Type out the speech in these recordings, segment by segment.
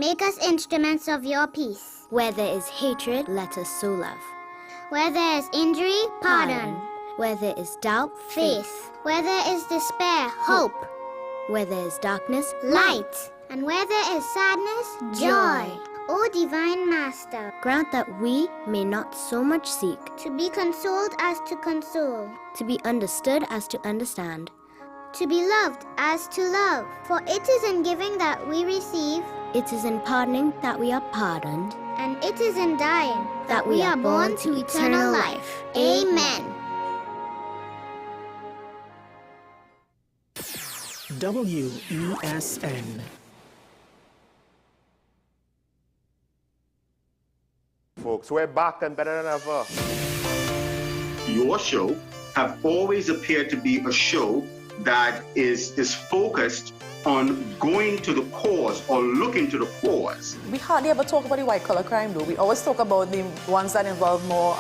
Make us instruments of your peace. Where there is hatred, let us sow love. Where there is injury, pardon. Where there is doubt, faith. Where there is despair, hope. Where there is darkness, light. And where there is sadness, joy. O Divine Master, grant that we may not so much seek to be consoled as to console, to be understood as to understand, to be loved as to love. For it is in giving that we receive, it is in pardoning that we are pardoned, and it is in dying that we are born to eternal life. Amen. WESN. Folks, we're back and better than ever. Your show have always appeared to be a show that is focused on going to the cause or looking to the cause. We hardly ever talk about the white-collar crime, though. We always talk about the ones that involve more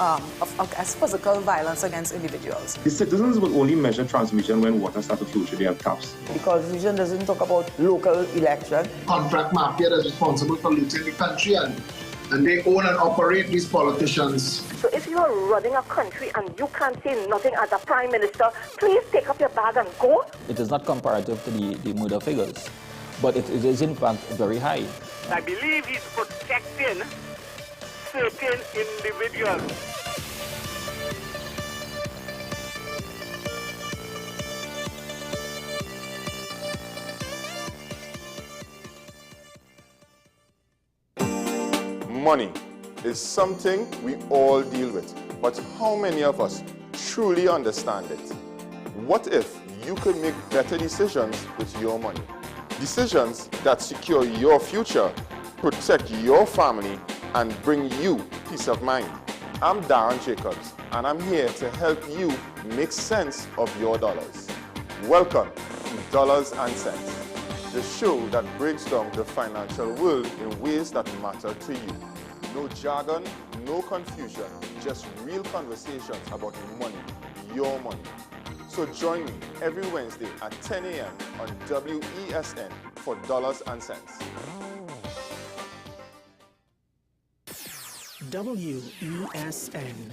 as physical violence against individuals. The citizens will only measure transmission when water starts to flow through their taps. Because the vision doesn't talk about local election. Contract mafia is responsible for looting the country and they own and operate these politicians. So if you are running a country and you can't say nothing as a prime minister, please take up your bag and go. It is not comparative to the murder figures, but it is in fact very high. I believe he's protecting certain individuals. Money is something we all deal with, but how many of us truly understand it? What if you could make better decisions with your money? Decisions that secure your future, protect your family, and bring you peace of mind. I'm Darren Jacobs, and I'm here to help you make sense of your dollars. Welcome to Dollars and Cents, the show that breaks down the financial world in ways that matter to you. No jargon, no confusion, just real conversations about money, your money. So join me every Wednesday at 10 a.m. on WESN for Dollars and Cents. WESN.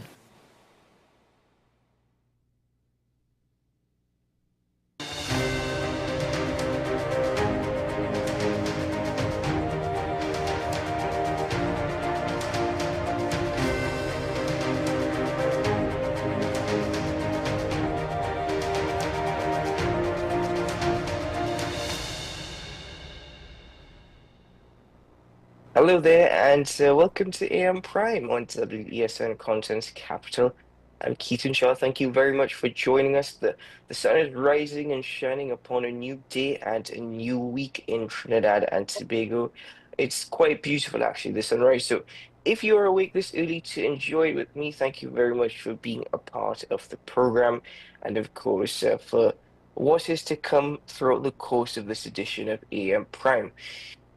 Hello there, and welcome to AM Prime on WESN Content's Capital. I'm Keaton Shaw. Thank you very much for joining us. The sun is rising and shining upon a new day and a new week in Trinidad and Tobago. It's quite beautiful, actually, the sunrise. So if you are awake this early to enjoy it with me, thank you very much for being a part of the program, and of course, for what is to come throughout the course of this edition of AM Prime.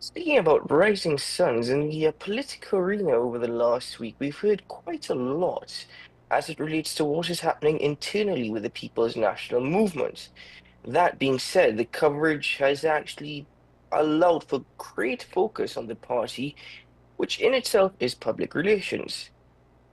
Speaking about rising suns in the political arena over the last week, we've heard quite a lot as it relates to what is happening internally with the People's National Movement. That being said, the coverage has actually allowed for great focus on the party, which in itself is public relations.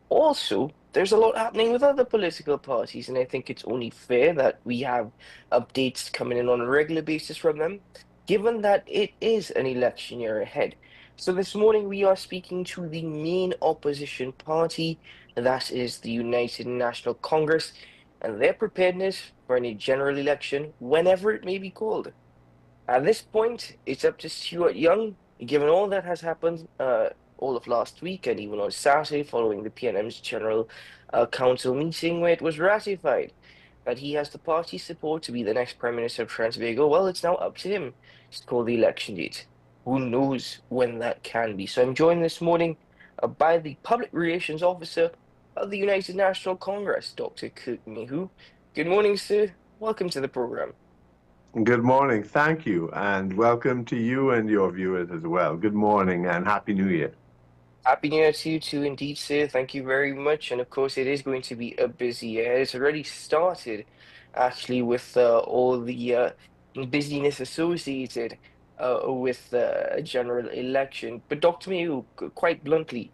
Also, there's a lot happening with other political parties, and I think it's only fair that we have updates coming in on a regular basis from them, given that it is an election year ahead. So this morning we are speaking to the main opposition party, that is the United National Congress, and their preparedness for any general election whenever it may be called. At this point, it's up to Stuart Young, given all that has happened all of last week and even on Saturday following the PNM's General Council meeting where it was ratified that he has the party support to be the next Prime Minister of Trinidad and Tobago. Well, it's now up to him to call the election date. Who knows when that can be? So I'm joined this morning by the Public Relations Officer of the United National Congress, Dr. Kirk Mehu. Good morning, sir. Welcome to the program. Good morning. Thank you. And welcome to you and your viewers as well. Good morning and Happy New Year. Happy New Year to you too, indeed, sir. Thank you very much. And of course, it is going to be a busy year. It's already started, actually, with all the busyness associated with a general election. But Dr. Mayu, quite bluntly,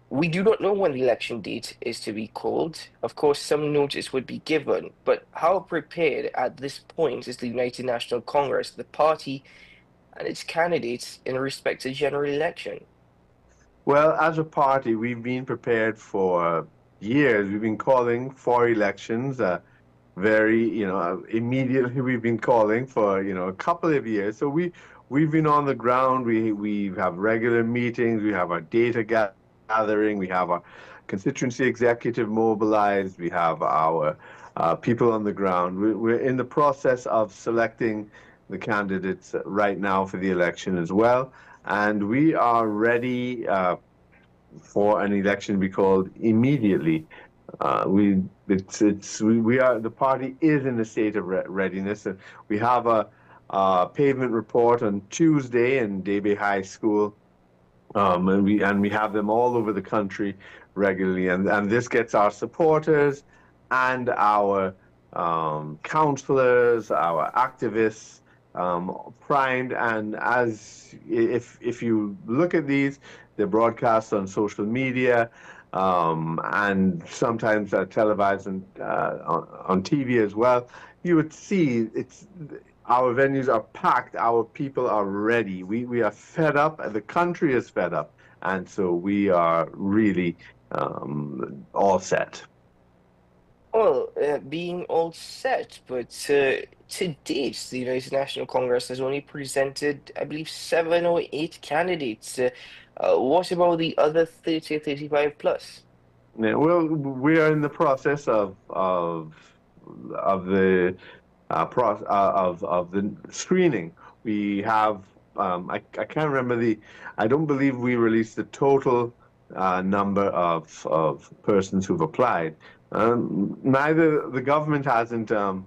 we do not know when the election date is to be called. Of course, some notice would be given, but how prepared at this point is the United National Congress, the party, and its candidates in respect to general election? Well, as a party, we've been prepared for years. We've been calling for elections. Immediately we've been calling for, a couple of years. So we've been on the ground. We have regular meetings. We have our data gathering. We have our constituency executive mobilized. We have our people on the ground. We're in the process of selecting the candidates right now for the election as well. And we are ready for an election to be called immediately. The party is in a state of readiness. We have a pavement report on Tuesday in Debe High School, and we have them all over the country regularly. And this gets our supporters and our counselors, our activists primed. And if you look at these, they're broadcast on social media. And sometimes televised on TV as well. You would see our venues are packed. Our people are ready. We are fed up. The country is fed up, and so we are really all set. Well, being all set, but to date, the United National Congress has only presented, I believe, 7 or 8 candidates. What about the other 30 or 35 plus? Yeah, well, we are in the process of the screening. We have I can't remember I don't believe we released the total number of persons who've applied. Neither the government hasn't. The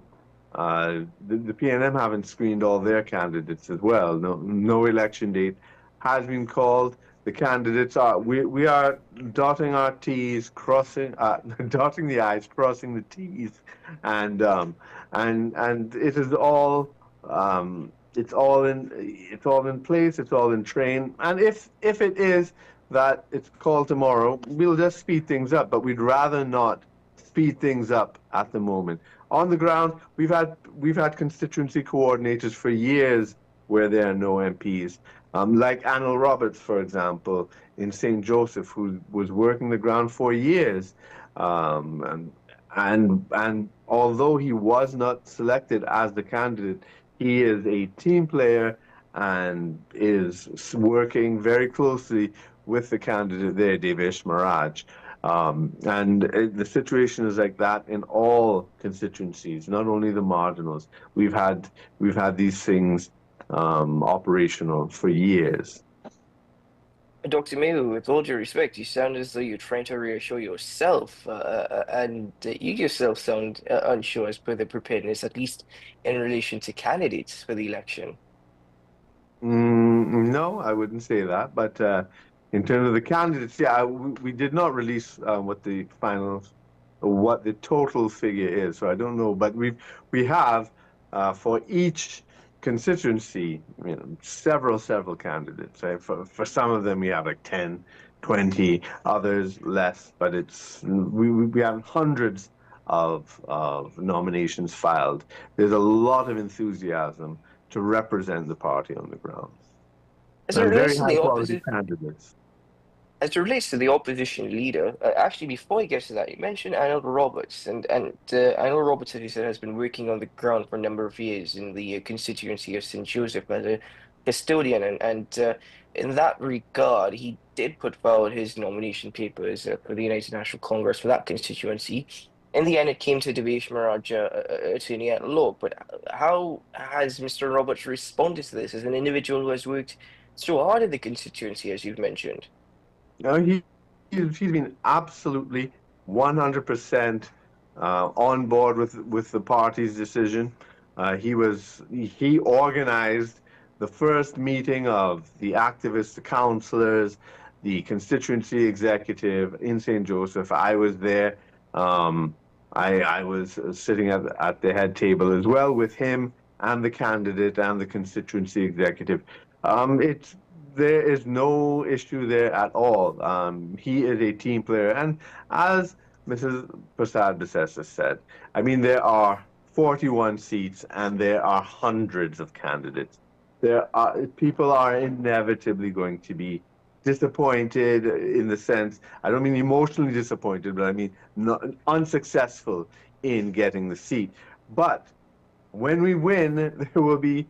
PNM haven't screened all their candidates as well. No election date has been called. The candidates are, we are dotting our T's, dotting the I's, crossing the T's, and it is all, it's all in place, it's all in train. And if it is that it's called tomorrow, we'll just speed things up, but we'd rather not speed things up at the moment. On the ground, we've had constituency coordinators for years where there are no MPs. Like Anil Roberts, for example, in St. Joseph, who was working the ground for years. And although he was not selected as the candidate, he is a team player and is working very closely with the candidate there, Devesh Maharaj. And the situation is like that in all constituencies, not only the marginals. We've had these things operational for years. Dr. Mayu, with all due respect, you sound as though you're trying to reassure yourself, and you yourself sound unsure as per the preparedness, at least in relation to candidates for the election. No, I wouldn't say that. But in terms of the candidates, yeah, we did not release what the total figure is. So I don't know, but we have for each constituency, several candidates. For some of them, we have like 10, 20, others less, but we have hundreds of nominations filed. There's a lot of enthusiasm to represent the party on the ground. As it relates very high quality candidates. As it relates to the opposition leader, actually, before I get to that, you mentioned Anil Roberts, and Anil Roberts, as you said, has been working on the ground for a number of years in the constituency of St. Joseph as a custodian, and in that regard, he did put forward his nomination papers for the United National Congress for that constituency. In the end, it came to Devesh Maharaj, attorney at law. But how has Mr. Roberts responded to this as an individual who has worked so hard in the constituency, as you've mentioned? He's been absolutely 100% on board with the party's decision. He organized the first meeting of the activists, the councillors, the constituency executive in St. Joseph. I was there. I was sitting at the head table as well with him and the candidate and the constituency executive. There is no issue there at all. He is a team player, and as Mrs. Prasad Bisesa said, I mean, there are 41 seats and there are hundreds of candidates. People are inevitably going to be disappointed in the sense, I don't mean emotionally disappointed, but I mean not, unsuccessful in getting the seat. But when we win, there will be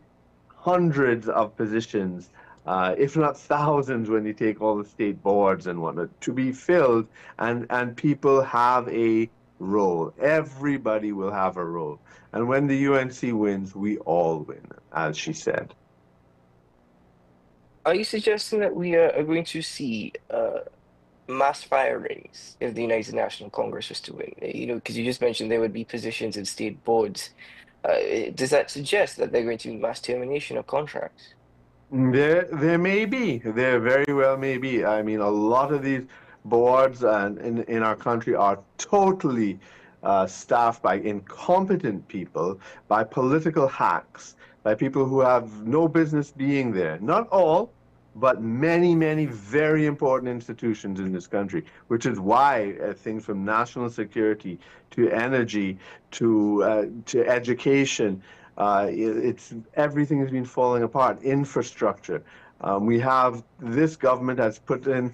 hundreds of positions, if not thousands when you take all the state boards and whatnot, to be filled, and people have a role. Everybody will have a role. And when the UNC wins, we all win, as she said. Are you suggesting that we are going to see mass firings if the United National Congress was to win? You know, because you just mentioned there would be positions in state boards. Does that suggest that they're going to be mass termination of contracts? There may be. There very well may be. I mean, a lot of these boards in our country are totally staffed by incompetent people, by political hacks, by people who have no business being there. Not all, but many, many very important institutions in this country, which is why things from national security to energy to education, everything has been falling apart. Infrastructure. This government has put in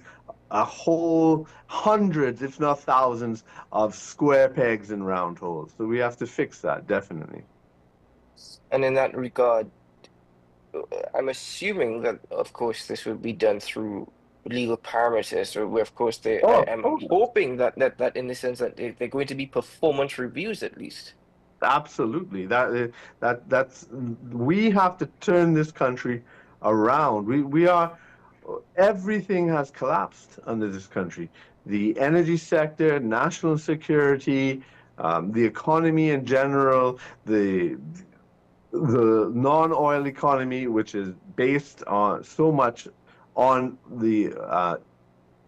a whole hundreds, if not thousands, of square pegs in round holes. So we have to fix that, definitely. And in that regard, I'm assuming that, of course, this would be done through legal parameters, or of course, I'm hoping that in the sense that they're going to be performance reviews at least. Absolutely. We have to turn this country around. Everything has collapsed under this country. The energy sector, national security, the economy in general, the non-oil economy, which is based on so much on the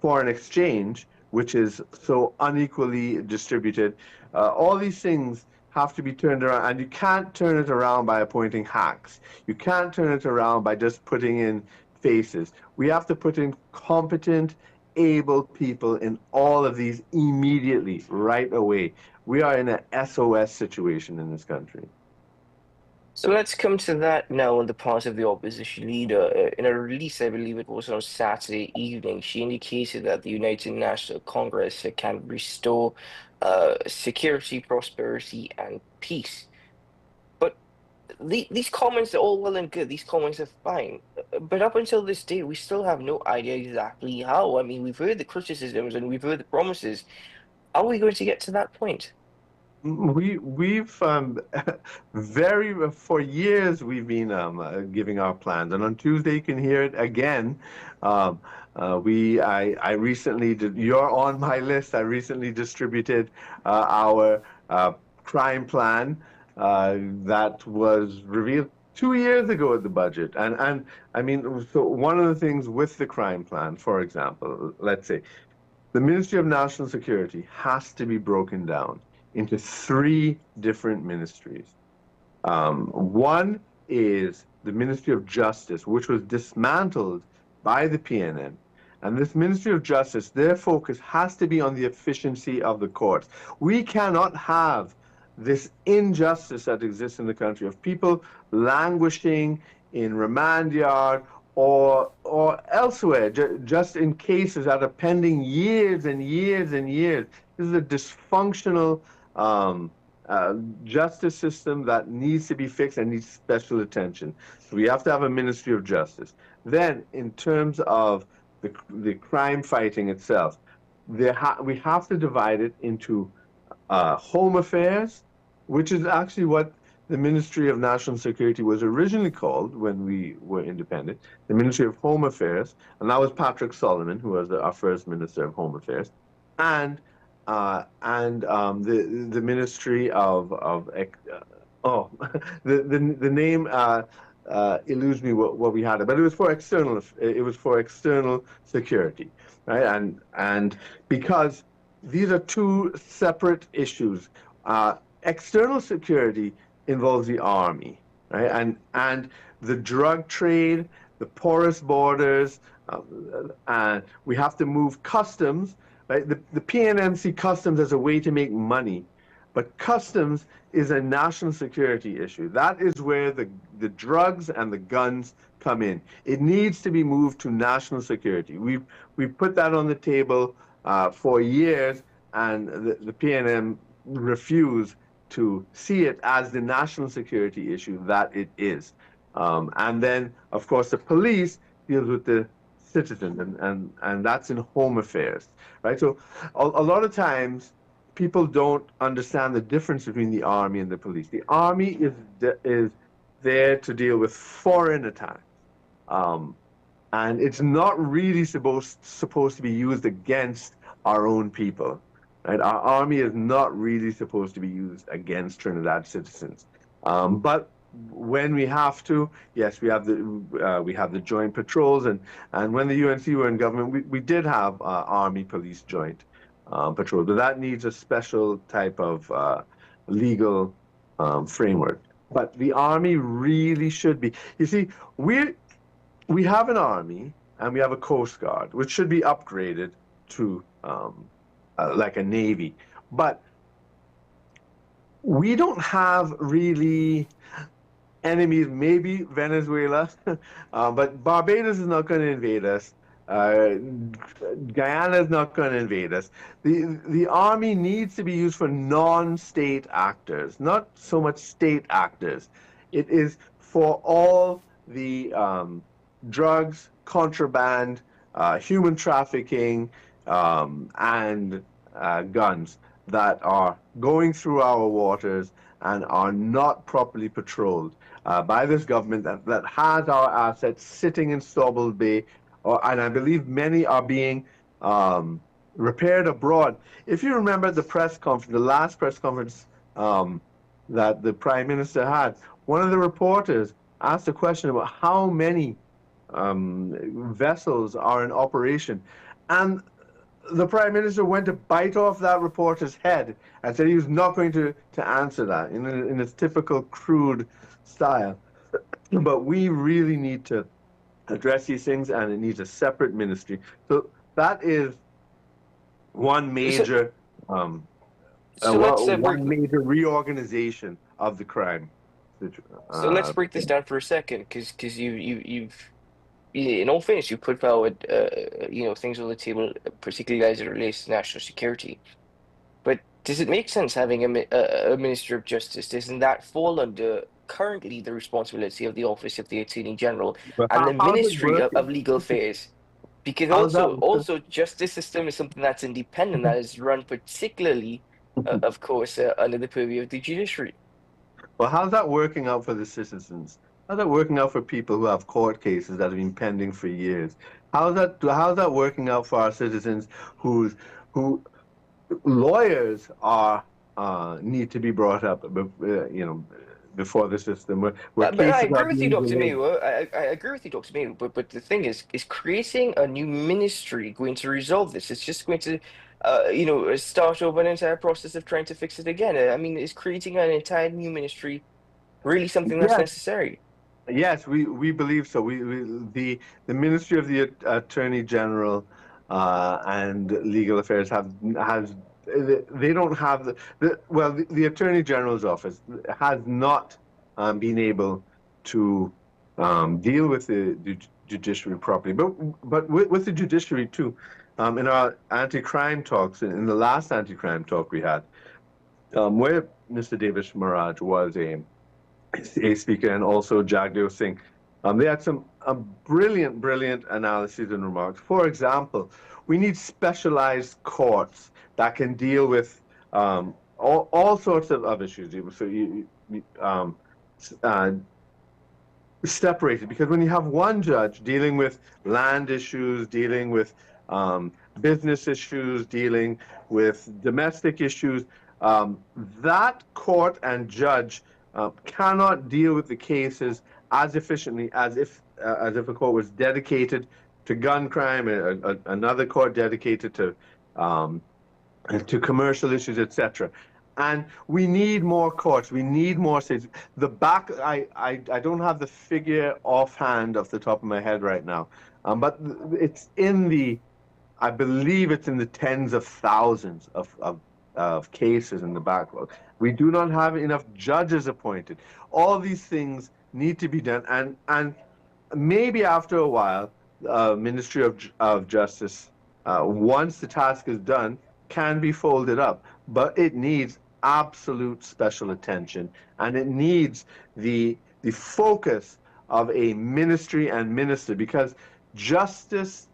foreign exchange, which is so unequally distributed. All these things have to be turned around, and you can't turn it around by appointing hacks. You can't turn it around by just putting in faces. We have to put in competent, able people in all of these immediately, right away. We are in an SOS situation in this country. So let's come to that now on the part of the opposition leader. In a release, I believe it was on Saturday evening, she indicated that the United National Congress can restore security, prosperity, and peace. But these comments are all well and good. These comments are fine. But up until this day, we still have no idea exactly how. I mean, we've heard the criticisms and we've heard the promises. How are we going to get to that point? We've for years we've been giving our plans, and on Tuesday you can hear it again. I recently you're on my list. I recently distributed our crime plan that was revealed 2 years ago at the budget, and I mean, so one of the things with the crime plan, for example, let's say the Ministry of National Security has to be broken down into 3 different ministries. One is the Ministry of Justice, which was dismantled by the PNN. And this Ministry of Justice, their focus has to be on the efficiency of the courts. We cannot have this injustice that exists in the country of people languishing in remand yard or elsewhere, just in cases that are pending years and years and years. This is a dysfunctional justice system that needs to be fixed and needs special attention. So we have to have a Ministry of Justice. Then, in terms of the crime fighting itself, we have to divide it into home affairs, which is actually what the Ministry of National Security was originally called when we were independent, the Ministry of Home Affairs, and that was Patrick Solomon, who was our first Minister of Home Affairs, and the Ministry of the name eludes me what we had, but it was for external security, right? And because these are 2 separate issues. External security involves the army, right? And the drug trade, the porous borders, we have to move customs, right? The PNM see customs as a way to make money, but customs is a national security issue. That is where the drugs and the guns come in. It needs to be moved to national security. We've put that on the table for years, and the PNM refuse to see it as the national security issue that it is. And then, of course, the police deals with the citizen, and that's in home affairs, right? So a lot of times, people don't understand the difference between the army and the police. The army is there to deal with foreign attacks, and it's not really supposed to be used against our own people. Right? Our army is not really supposed to be used against Trinidad citizens. But when we have to, yes, we have the joint patrols, and when the UNC were in government, we did have army police joint patrol, but that needs a special type of legal framework. But the army really should be. You see, we have an army and we have a Coast Guard, which should be upgraded to like a Navy, but we don't have really enemies. Maybe Venezuela, but Barbados is not going to invade us. Guyana is not going to invade us. The army needs to be used for non-state actors, not so much state actors. It is for all the drugs, contraband, human trafficking, and guns that are going through our waters and are not properly patrolled by this government that has our assets sitting in Stobble Bay, and I believe many are being repaired abroad. If you remember the press conference, the last press conference that the Prime Minister had, one of the reporters asked a question about how many vessels are in operation, and the Prime Minister went to bite off that reporter's head and said he was not going to answer that in his typical crude style. But we really need to address these things, and it needs a separate ministry. So that is one major one major reorganization of the crime. So let's break this down for a second, because you've in all fairness, you put forward things on the table, particularly as it relates to national security. But does it make sense having a Minister of Justice? Doesn't that fall under currently the responsibility of the Office of the Attorney General and the Ministry of Legal Affairs? Because also justice system is something that's independent, that is run particularly, of course, under the purview of the judiciary. Well, how's that working out for the citizens? How's that working out for people who have court cases that have been pending for years? How's that working out for our citizens who lawyers need to be brought up, before the system? But I agree with you, Dr. Mayo. I agree with you, Dr. Mayo. But the thing is creating a new ministry going to resolve this? It's just going to, start over an entire process of trying to fix it again. I mean, is creating an entire new ministry really something that's necessary? Yes, we believe so. The Ministry of the Attorney General and Legal Affairs they don't have the Attorney General's office has not been able to deal with the judiciary properly, but with the judiciary too. In our anti-crime talks, in the last anti-crime talk we had, where Mr. Davis Maraj was a speaker, and also Jagdev Singh, they had some brilliant analyses and remarks. For example, we need specialized courts that can deal with all sorts of issues. So separated, because when you have one judge dealing with land issues, dealing with business issues, dealing with domestic issues, that court and judge cannot deal with the cases as efficiently as if a court was dedicated to gun crime, another court dedicated to commercial issues, etc. And we need more courts. We need more states. I don't have the figure offhand off the top of my head right now, but it's in the, I believe it's in the tens of thousands of cases in the backlog. We do not have enough judges appointed. All these things need to be done, and maybe after a while, Ministry of Justice, once the task is done, can be folded up. But it needs absolute special attention, and it needs the focus of a ministry and minister, because justice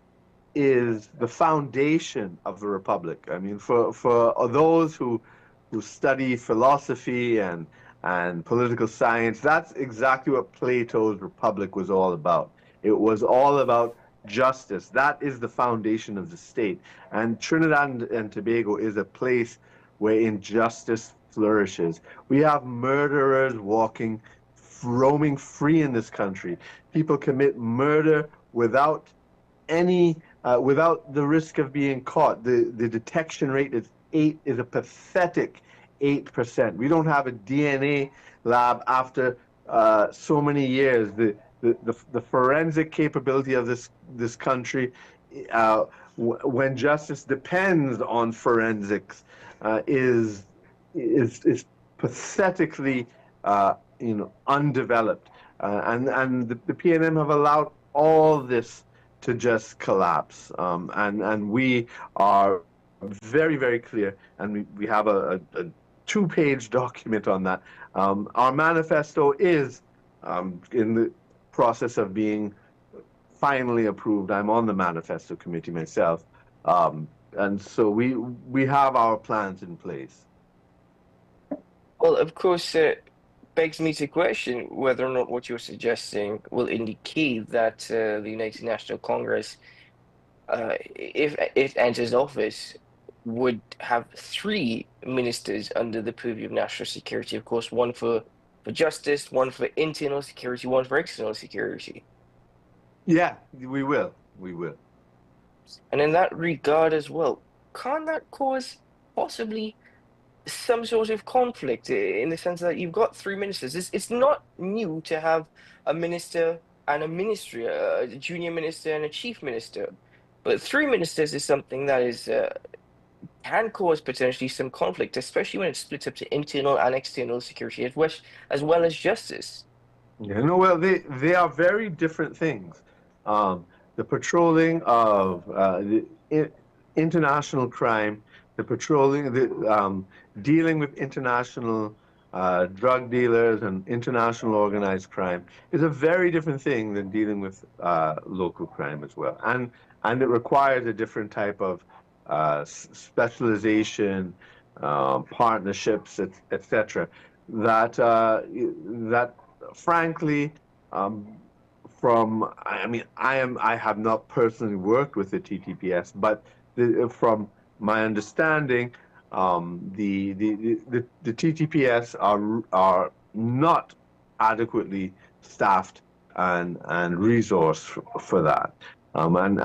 is the foundation of the republic. I mean, for those who study philosophy and political science, that's exactly what Plato's Republic was all about. It was all about justice. That is the foundation of the state. And Trinidad and Tobago is a place where injustice flourishes. We have murderers roaming free in this country. People commit murder without the risk of being caught. The detection rate is a pathetic 8%. We don't have a DNA lab after so many years. The forensic capability of this country, when justice depends on forensics, is pathetically undeveloped, and the PNM have allowed all this to just collapse, and we are very, very clear, and we have a 2-page document on that. Our manifesto is in the process of being finally approved. I'm on the manifesto committee myself, and so we have our plans in place. Well, of course, begs me to question whether or not what you're suggesting will indicate that the United National Congress, if it enters office, would have 3 ministers under the purview of national security. Of course, one for justice, one for internal security, one for external security. Yeah, we will. We will. And in that regard as well, can't that cause possibly some sort of conflict, in the sense that you've got 3 ministers? It's not new to have a minister and a ministry, a junior minister and a chief minister, but 3 ministers is something that is can cause potentially some conflict, especially when it's split up to internal and external security, as well as justice. Yeah, no, well, they are very different things. The patrolling of international crime, dealing with international drug dealers and international organized crime is a very different thing than dealing with local crime as well, and it requires a different type of specialization, partnerships, etc. That frankly, I have not personally worked with the TTPS, but from my understanding, the TTPS are not adequately staffed and resourced for that. And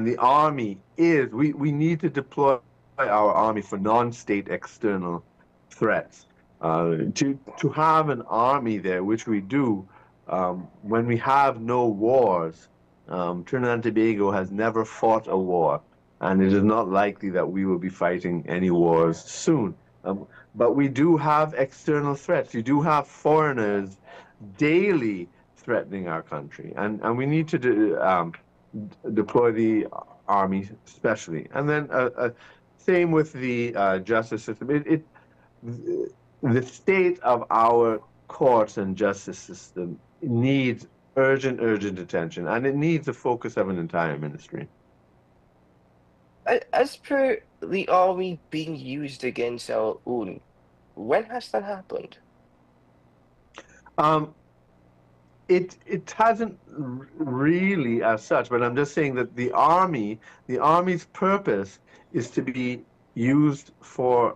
the Army we need to deploy our Army for non-state external threats. To have an Army there, which we do, when we have no wars. Trinidad and Tobago has never fought a war, and it is not likely that we will be fighting any wars soon. But we do have external threats. You do have foreigners daily threatening our country, and we need to deploy the Army especially. And then same with the justice system. The state of our courts and justice system needs urgent attention, and it needs the focus of an entire ministry. As per the Army being used against our own, when has that happened? It hasn't really as such, but I'm just saying that the Army's purpose is to be used for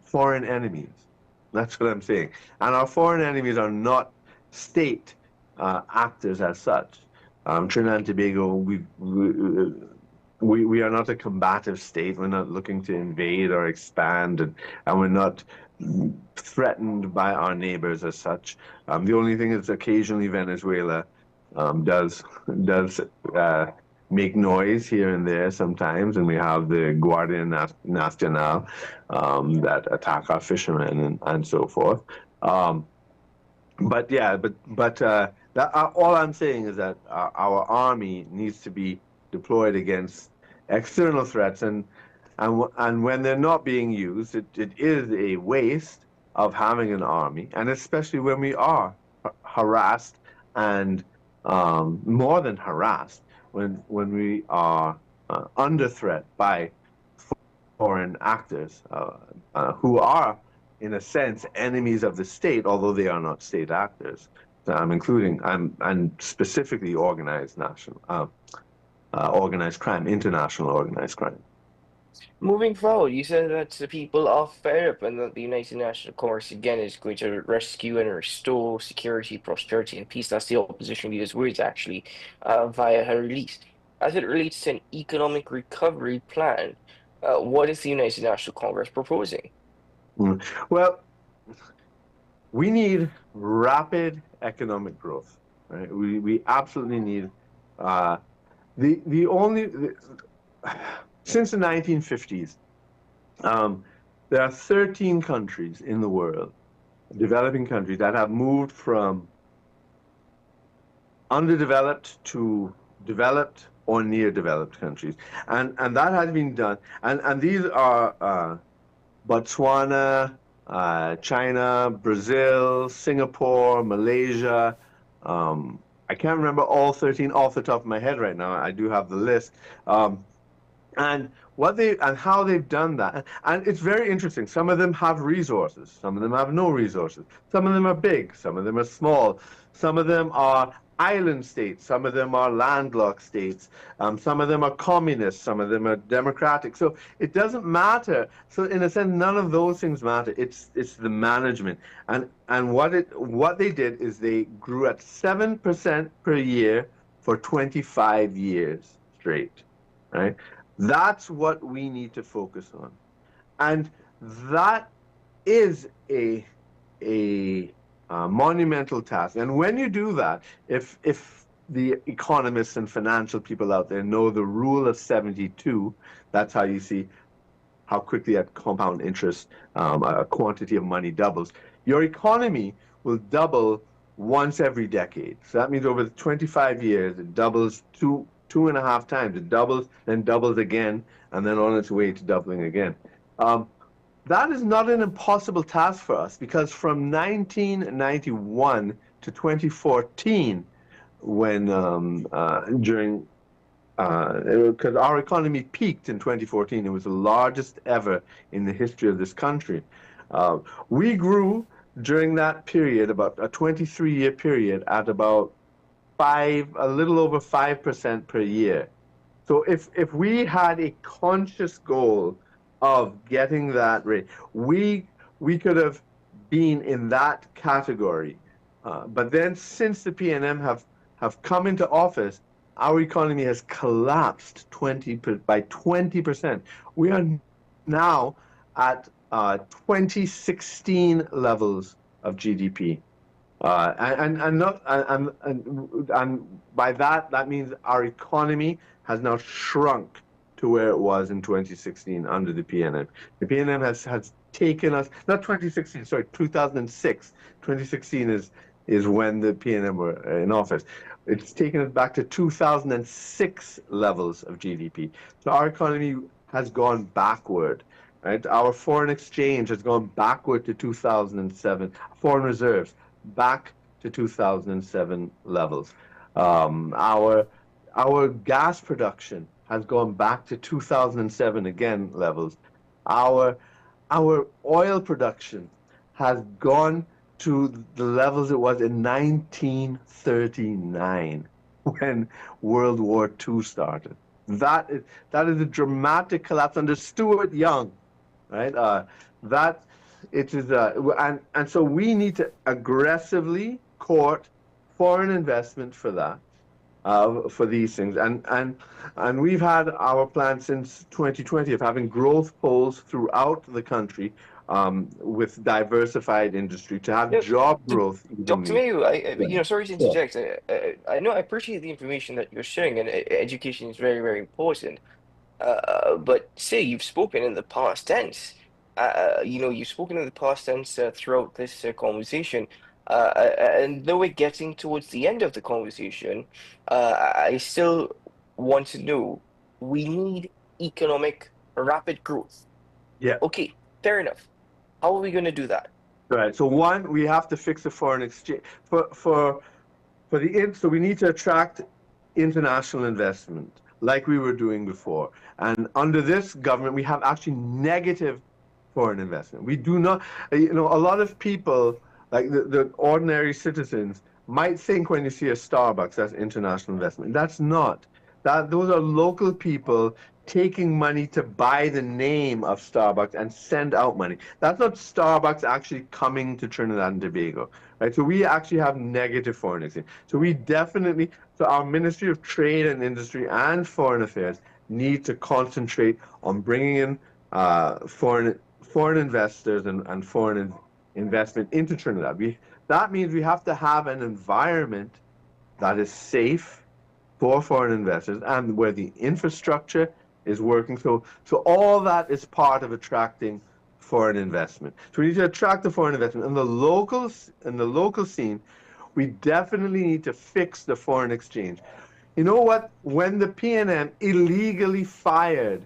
foreign enemies. That's what I'm saying. And our foreign enemies are not state actors as such. Trinidad and Tobago, we are not a combative state. We're not looking to invade or expand, and we're not threatened by our neighbors as such. The only thing is occasionally Venezuela does make noise here and there sometimes, and we have the Guardia Nacional that attack our fishermen and so forth. But yeah, all I'm saying is that our army needs to be deployed against external threats, and when they're not being used, it is a waste of having an army, and especially when we are harassed and more than harassed, when we are under threat by foreign actors who are, in a sense, enemies of the state, although they are not state actors. So I'm specifically organized organized crime, international organized crime. Moving forward, you said that the people are fed up and that the United Nations Congress again is going to rescue and restore security, prosperity, and peace. That's the opposition leader's words, actually, via her release. As it relates to an economic recovery plan, what is the United Nations Congress proposing? Well, we need rapid economic growth. Right? We absolutely need since the 1950s, there are 13 countries in the world, developing countries, that have moved from underdeveloped to developed or near developed countries. And that has been done. And these are Botswana, China, Brazil, Singapore, Malaysia. I can't remember all 13 off the top of my head right now. I do have the list. And how they've done that. And it's very interesting. Some of them have resources. Some of them have no resources. Some of them are big. Some of them are small. Some of them are island states. Some of them are landlocked states. Some of them are communist. Some of them are democratic. So it doesn't matter. So in a sense, none of those things matter. It's the management. And what they did is they grew at 7% per year for 25 years straight, right? That's what we need to focus on. And that is a monumental task. And when you do that, if the economists and financial people out there know the rule of 72, that's how you see how quickly at compound interest a quantity of money doubles. Your economy will double once every decade. So that means over the 25 years, it doubles two and a half times. It doubles, then doubles again, and then on its way to doubling again. That is not an impossible task for us, because from 1991 to 2014, when because our economy peaked in 2014, it was the largest ever in the history of this country. We grew during that period, about a 23-year period, at about a little over 5% per year. So if we had a conscious goal of getting that rate, we could have been in that category. But then since the PNM have come into office, our economy has collapsed by 20%. We are now at 2016 levels of GDP. And by that means our economy has now shrunk to where it was in 2016 under the PNM. The PNM has taken us, not 2016, sorry, 2006. 2016 is when the PNM were in office. It's taken us back to 2006 levels of GDP. So our economy has gone backward. Right? Our foreign exchange has gone backward to 2007. Foreign reserves back to 2007 levels. Our gas production has gone back to 2007 again levels. Our oil production has gone to the levels it was in 1939 when World War II started. That is a dramatic collapse under Stuart Young, right? And so we need to aggressively court foreign investment for that, for these things. And we've had our plan since 2020 of having growth polls throughout the country with diversified industry, to have job growth Dr. evenly. Mayo, sorry to interject. I know I appreciate the information that you're sharing, and education is very, very important. But say you've spoken in the past tense. You've spoken in the past tense throughout this conversation. And though we're getting towards the end of the conversation, I still want to know we need economic rapid growth. Yeah. Okay, fair enough. How are we going to do that? Right. So one, we have to fix the foreign exchange so we need to attract international investment like we were doing before. And under this government, we have actually negative foreign investment. We do not, a lot of people, like the ordinary citizens, might think when you see a Starbucks, that's international investment. That's not. Those are local people taking money to buy the name of Starbucks and send out money. That's not Starbucks actually coming to Trinidad and Tobago, right? So we actually have negative foreign exchange. So our Ministry of Trade and Industry and Foreign Affairs need to concentrate on bringing in foreign investors and foreign investment into Trinidad. That means we have to have an environment that is safe for foreign investors and where the infrastructure is working. So all that is part of attracting foreign investment. So we need to attract the foreign investment. In the local scene, we definitely need to fix the foreign exchange. You know what? When the PNM illegally fired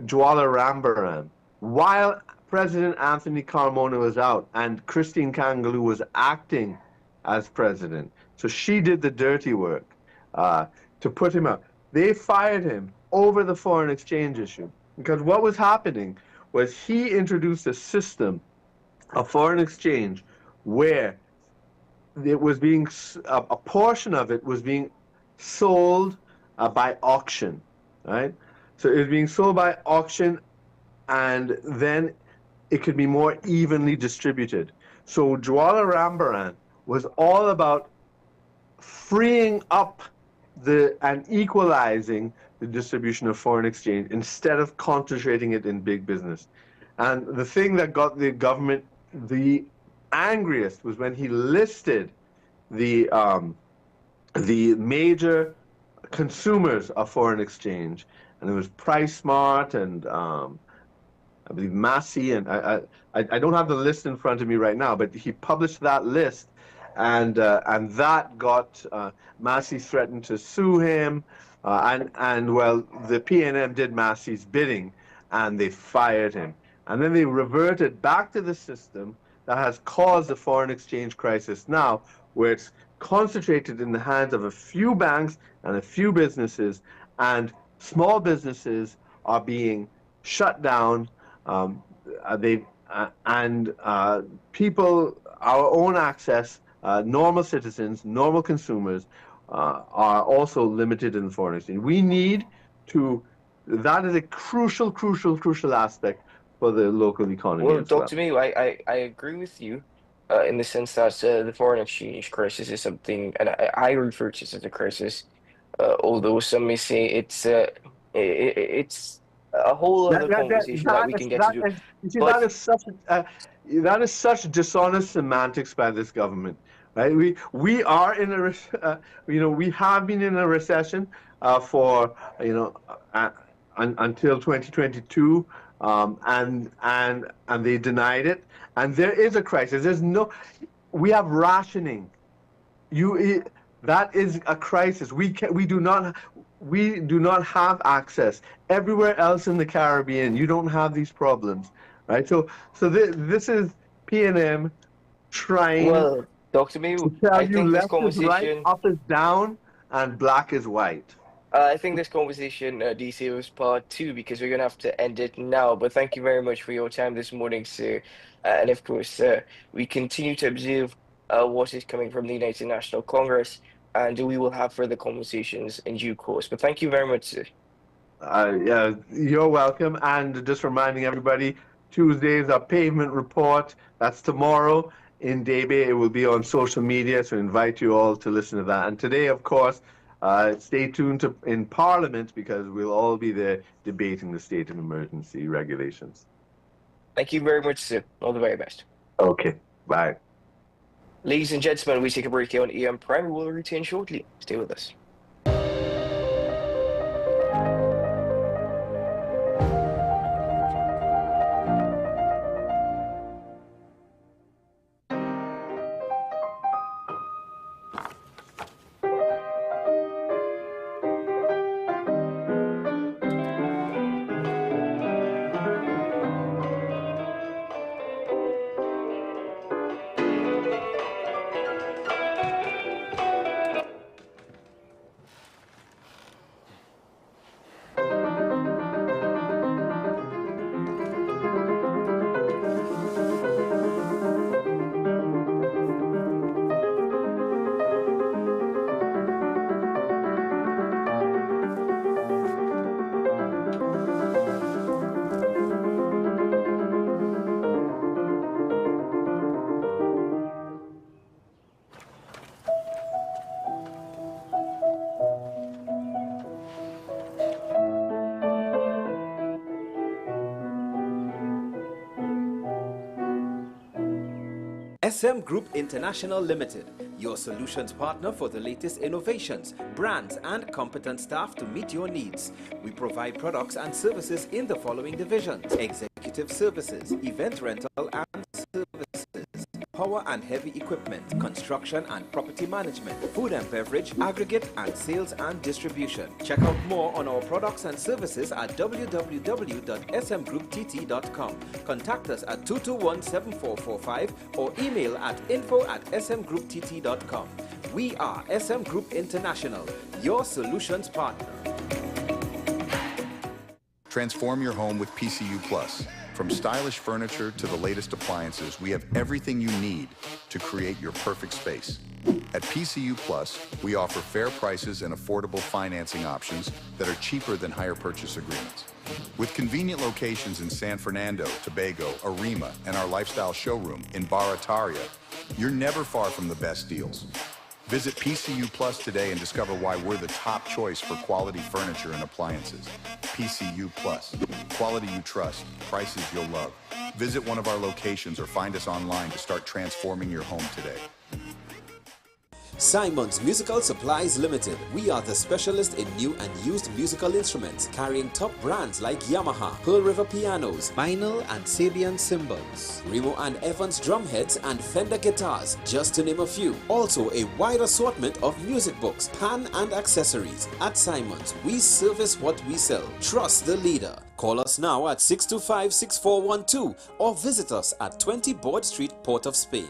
Jwala Rambaran while President Anthony Carmona was out and Christine Kangaloo was acting as president, so she did the dirty work to put him out. They fired him over the foreign exchange issue because what was happening was he introduced a system of foreign exchange where it was being a portion of it was being sold by auction, right? So it was being sold by auction, and then it could be more evenly distributed. So Jwala Rambaran was all about freeing up and equalizing the distribution of foreign exchange instead of concentrating it in big business. And the thing that got the government the angriest was when he listed the major consumers of foreign exchange, and it was PriceSmart and I believe Massey, and I don't have the list in front of me right now, but he published that list, and that got Massey threatened to sue him, and well, the PNM did Massey's bidding, and they fired him, and then they reverted back to the system that has caused the foreign exchange crisis now, where it's concentrated in the hands of a few banks and a few businesses, and small businesses are being shut down. People, our own access, normal citizens, normal consumers, are also limited in the foreign exchange. We need to. That is a crucial aspect for the local economy. Well, Dr. Mayo, I agree with you in the sense that the foreign exchange crisis is something, and I refer to it as a crisis, although some may say it's a whole other conversation that we can get to do. You see, that is such dishonest semantics by this government, right? We are in a we have been in a recession for until 2022, and they denied it, and there is a crisis. We have rationing. That is a crisis. We do not have access. Everywhere else in the Caribbean, you don't have these problems, right? So this is PNM trying Dr. Mayo, to tell I think this conversation, right, up is down, and black is white. I think this conversation deserves part 2 because we're going to have to end it now. But thank you very much for your time this morning, sir. And of course, we continue to observe what is coming from the United National Congress, and we will have further conversations in due course. But thank you very much, sir. Yeah, you're welcome. And just reminding everybody, Tuesday's a pavement report. That's tomorrow in Debe. It will be on social media, so I invite you all to listen to that. And today, of course, stay tuned in Parliament because we'll all be there debating the state of emergency regulations. Thank you very much, sir. All the very best. Okay, bye. Ladies and gentlemen, we take a break here on AM Prime. We will return shortly. Stay with us. SM Group International Limited, your solutions partner for the latest innovations, brands and competent staff to meet your needs. We provide products and services in the following divisions: executive services, event rental and services, power and heavy equipment, construction and property management, food and beverage, aggregate and sales and distribution. Check out more on our products and services at www.smgrouptt.com. Contact us at 221-7445 or email at info@smgrouptt.com. We are SM Group International, your solutions partner. Transform your home with PCU Plus. From stylish furniture to the latest appliances, we have everything you need to create your perfect space. At PCU Plus, we offer fair prices and affordable financing options that are cheaper than hire purchase agreements. With convenient locations in San Fernando, Tobago, Arima, and our lifestyle showroom in Barataria, you're never far from the best deals. Visit PCU Plus today and discover why we're the top choice for quality furniture and appliances. PCU Plus, quality you trust, prices you'll love. Visit one of our locations or find us online to start transforming your home today. Simon's Musical Supplies Limited. We are the specialist in new and used musical instruments, carrying top brands like Yamaha, Pearl River pianos, vinyl and Sabian cymbals, Remo and Evans drumheads and Fender guitars, just to name a few. Also a wide assortment of music books, pan and accessories. At Simon's, we service what we sell. Trust the leader. Call us now at 625-6412 or visit us at 20 Board Street, Port of Spain.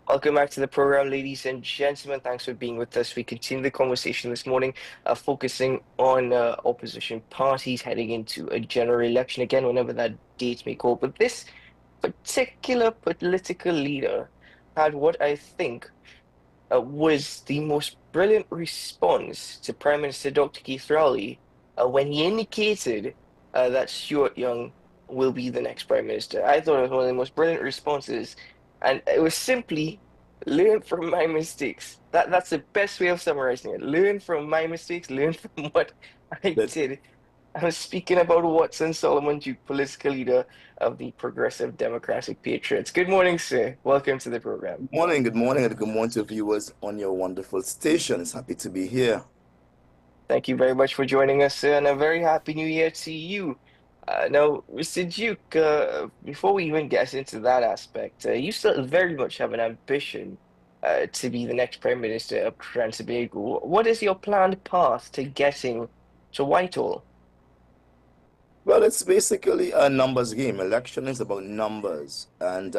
Welcome back to the program, ladies and gentlemen. Thanks for being with us. We continue the conversation this morning, focusing on opposition parties heading into a general election again, whenever that date may call. But this particular political leader had what I think was the most brilliant response to Prime Minister Dr. Keith Rowley when he indicated that Stuart Young will be the next Prime Minister. I thought it was one of the most brilliant responses. And it was simply, learn from my mistakes. That's the best way of summarizing it. Learn from my mistakes, learn from what I did. I was speaking about Watson Solomon Duke, political leader of the Progressive Democratic Patriots. Good morning, sir. Welcome to the program. Good morning, and good morning to viewers on your wonderful stations. Happy to be here. Thank you very much for joining us, sir, and a very happy new year to you. Now, Mr. Duke, before we even get into that aspect, you still very much have an ambition to be the next Prime Minister of Trinidad and Tobago. What is your planned path to getting to Whitehall? Well, it's basically a numbers game. Election is about numbers. And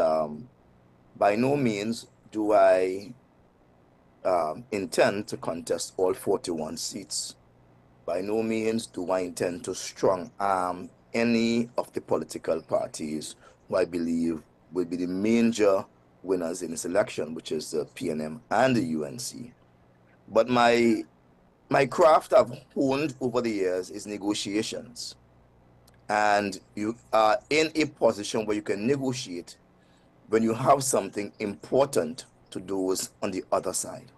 by no means do I intend to contest all 41 seats. By no means do I intend to strong-arm any of the political parties who I believe will be the major winners in this election, which is the PNM and the UNC. But my craft I've honed over the years is negotiations. And you are in a position where you can negotiate when you have something important to those on the other side.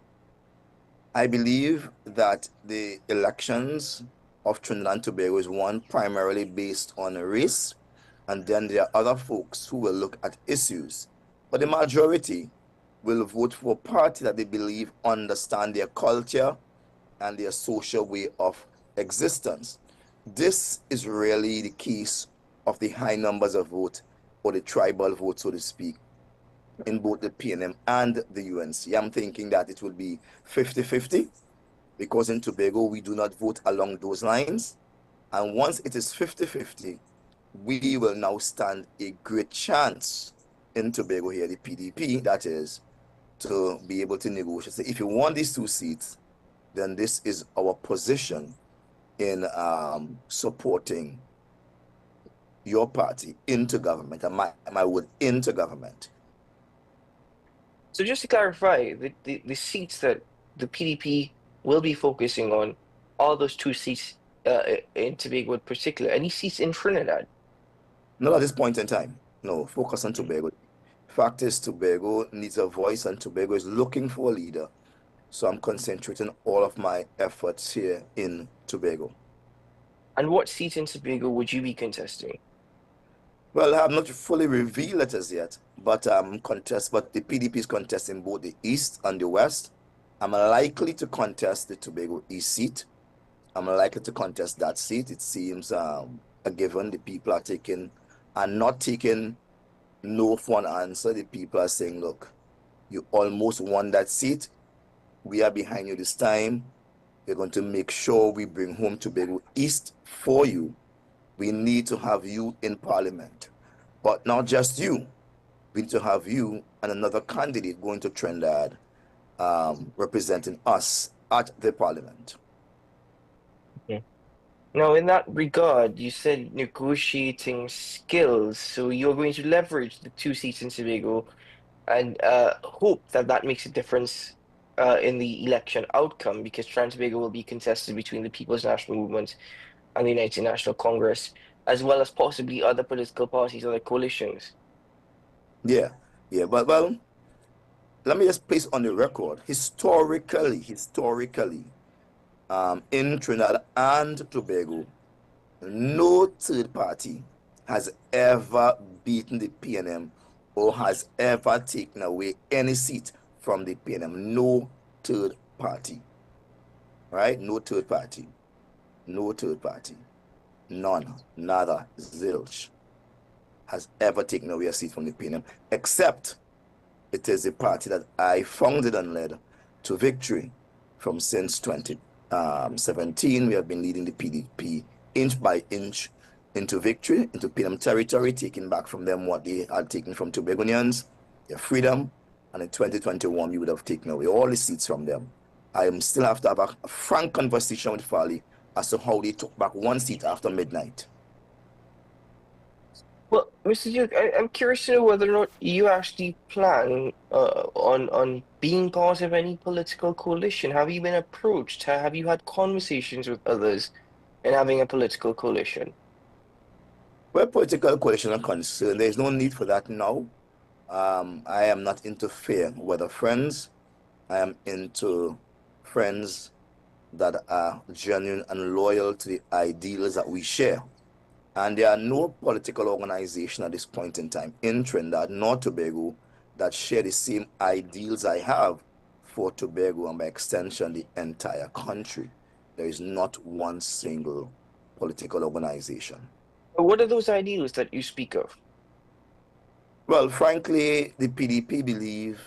I believe that the elections of Trinidad and Tobago is one primarily based on race, and then there are other folks who will look at issues. But the majority will vote for a party that they believe understand their culture and their social way of existence. This is really the case of the high numbers of vote, or the tribal vote, so to speak, in both the PNM and the UNC. I'm thinking that it will be 50-50, because in Tobago we do not vote along those lines. And once it is 50-50, we will now stand a great chance in Tobago here, the PDP, that is, to be able to negotiate. So if you want these 2 seats, then this is our position in supporting your party into government, and my word, into government. So just to clarify, the seats that the PDP will be focusing on are those 2 seats in Tobago in particular. Any seats in Trinidad? Not at this point in time. No, focus on Tobago. Fact is, Tobago needs a voice, and Tobago is looking for a leader. So I'm concentrating all of my efforts here in Tobago. And what seat in Tobago would you be contesting? Well, I have not fully revealed it as yet, but the PDP is contesting both the East and the West. I'm likely to contest the Tobago East seat. I'm likely to contest that seat. It seems a given. The people are not taking no for an answer. The people are saying, look, you almost won that seat. We are behind you this time. We're going to make sure we bring home Tobago East for you. We need to have you in Parliament. But not just you. We need to have you and another candidate going to Trinidad representing us at the Parliament. Okay. Now, in that regard, you said negotiating skills. So you're going to leverage the 2 seats in Tobago and hope that that makes a difference in the election outcome, because Trans-Tobago will be contested between the People's National Movement and the United National Congress, as well as possibly other political parties, other coalitions. Yeah, but well, let me just place on the record, historically, in Trinidad and Tobago, no third party has ever beaten the PNM or has ever taken away any seat from the PNM. No third party, right? No third party. None, nada, zilch has ever taken away a seat from the PNM, except it is a party that I founded and led to victory from since 2017. We have been leading the PDP inch by inch into victory, into PNM territory, taking back from them what they had taken from Tobagonians, their freedom, and in 2021 we would have taken away all the seats from them. I still have to have a frank conversation with Farley as to how they took back 1 seat after midnight. Well, Mr. Duke, I'm curious to know whether or not you actually plan on being part of any political coalition. Have you been approached? Have you had conversations with others in having a political coalition? Well, political coalition are concerned, there's no need for that now. I am not into fear, whether friends. I am into friends that are genuine and loyal to the ideals that we share. And there are no political organization at this point in time in Trinidad nor Tobago that share the same ideals I have for Tobago and by extension the entire country. There is not one single political organization. What are those ideals that you speak of? Well, frankly, the PDP believes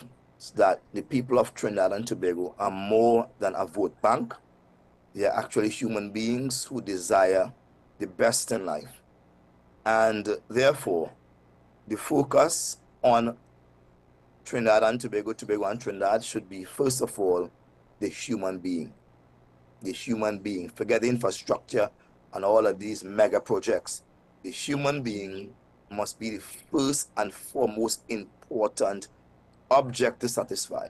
that the people of Trinidad and Tobago are more than a vote bank. They are actually human beings who desire the best in life. And therefore, the focus on Trinidad and Tobago, Tobago and Trinidad should be, first of all, the human being. The human being. Forget the infrastructure and all of these mega projects. The human being must be the first and foremost important object to satisfy.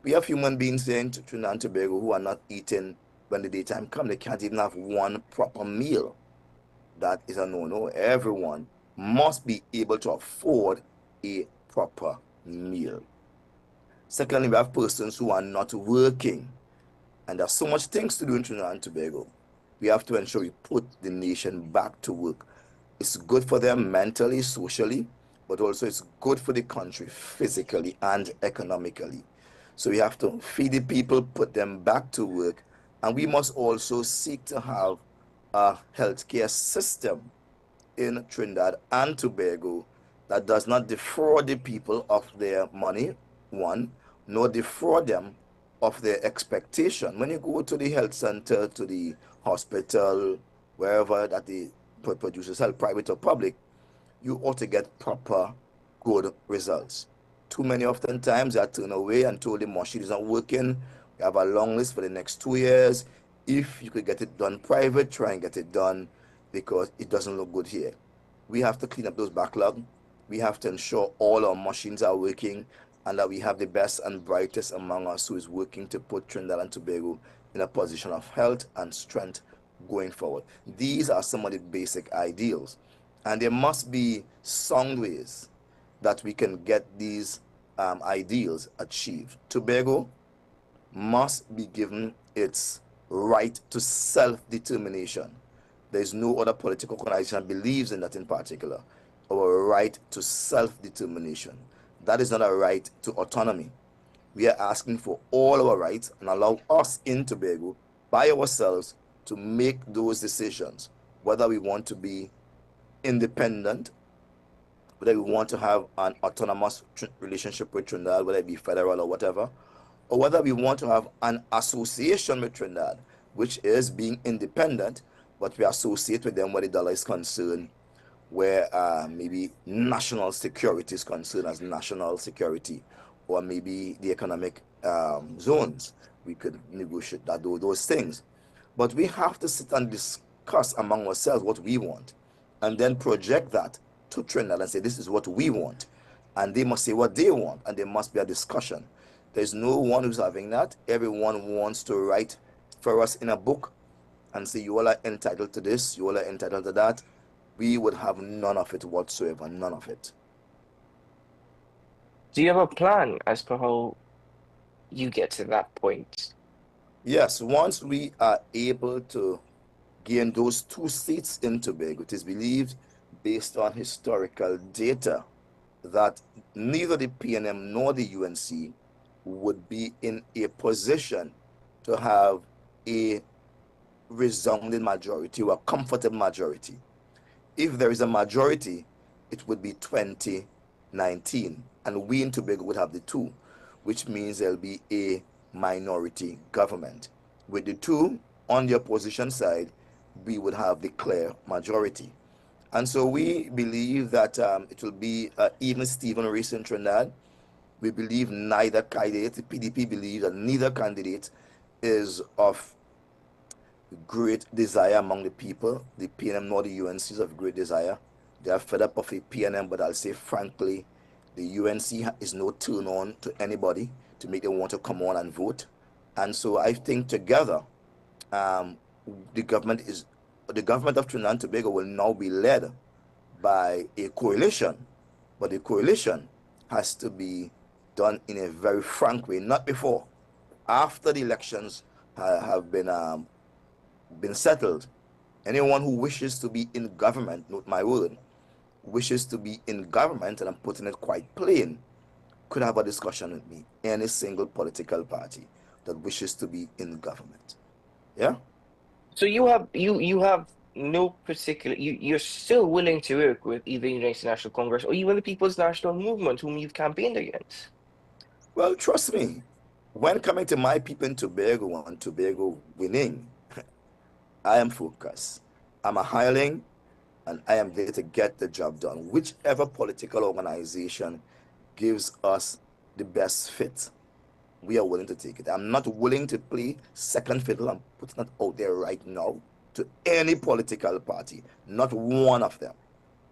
We have human beings there in Trinidad and Tobago who are not eating when the daytime comes. They can't even have one proper meal. That is a no-no. Everyone must be able to afford a proper meal. Secondly, we have persons who are not working. And there's so much things to do in Trinidad and Tobago. We have to ensure we put the nation back to work. It's good for them mentally, socially, but also it's good for the country physically and economically. So we have to feed the people, put them back to work, and we must also seek to have a healthcare system in Trinidad and Tobago that does not defraud the people of their money, one, nor defraud them of their expectation. When you go to the health center, to the hospital, wherever that the produces health, private or public, you ought to get proper, good results. Too many oftentimes are turned away and told the machine is not working. We have a long list for the next 2 years. If you could get it done private, try and get it done because it doesn't look good here. We have to clean up those backlog. We have to ensure all our machines are working and that we have the best and brightest among us who is working to put Trinidad and Tobago in a position of health and strength going forward. These are some of the basic ideals. And there must be sound ways that we can get these ideals achieved. Tobago must be given its right to self-determination. There is no other political organization that believes in that in particular. Our right to self-determination. That is not a right to autonomy. We are asking for all our rights and allow us in Tobago by ourselves to make those decisions, whether we want to be independent, whether we want to have an autonomous relationship with Trinidad, whether it be federal or whatever, or whether we want to have an association with Trinidad, which is being independent, but we associate with them where the dollar is concerned, where maybe national security is concerned as national security, or maybe the economic zones. We could negotiate that, those things. But we have to sit and discuss among ourselves what we want, and then project that to Trinidad and say, this is what we want. And they must say what they want, and there must be a discussion. There's no one who's having that. Everyone wants to write for us in a book and say, you all are entitled to this, you all are entitled to that. We would have none of it whatsoever, none of it. Do you have a plan as to how you get to that point? Yes, once we are able to gain those 2 seats in Tobago, it is believed, based on historical data, that neither the PNM nor the UNC would be in a position to have a resounding majority or a comfortable majority. If there is a majority, it would be 2019, and we in Tobago would have the 2, which means there'll be a minority government. With the 2 on the opposition side, we would have the clear majority. And so we believe that it will be even Stephen race in Trinidad. We believe neither candidate, the PDP believes that neither candidate is of great desire among the people. The PNM nor the UNC is of great desire. They are fed up of a PNM, but I'll say frankly, the UNC is no turn on to anybody to make them want to come on and vote. And so I think together, the government of Trinidad and Tobago will now be led by a coalition, but the coalition has to be done in a very frank way, not before. After the elections have been settled, anyone who wishes to be in government, note my word, wishes to be in government, and I'm putting it quite plain, could have a discussion with me, any single political party that wishes to be in government. Yeah? So you have no particular, you're still willing to work with either United National Congress or even the People's National Movement, whom you've campaigned against? Well, trust me, when coming to my people in Tobago and Tobago winning, I am focused. I'm a hireling, and I am there to get the job done. Whichever political organization gives us the best fit, we are willing to take it. I'm not willing to play second fiddle. I'm putting that out there right now to any political party. Not one of them.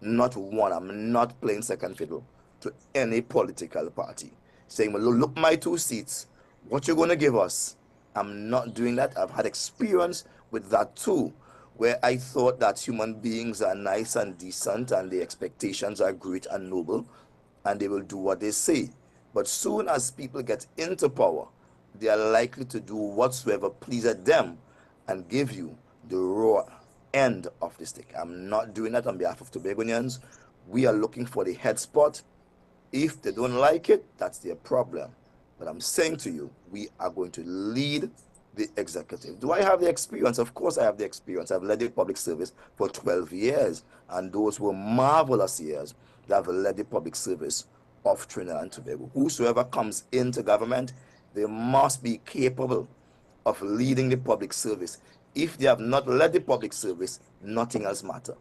Not one. I'm not playing second fiddle to any political party. Saying, well, look, my 2 seats. What you're going to give us? I'm not doing that. I've had experience with that too, where I thought that human beings are nice and decent and the expectations are great and noble, and they will do what they say. But soon as people get into power, they are likely to do whatsoever pleaseth them and give you the raw end of the stick. I'm not doing that on behalf of Tobagonians. We are looking for the head spot. If they don't like it, that's their problem. But I'm saying to you, we are going to lead the executive. Do I have the experience? Of course I have the experience. I've led the public service for 12 years, and those were marvelous years that I've led the public service of Trinidad and Tobago. Whosoever comes into government, they must be capable of leading the public service. If they have not led the public service, nothing else matters.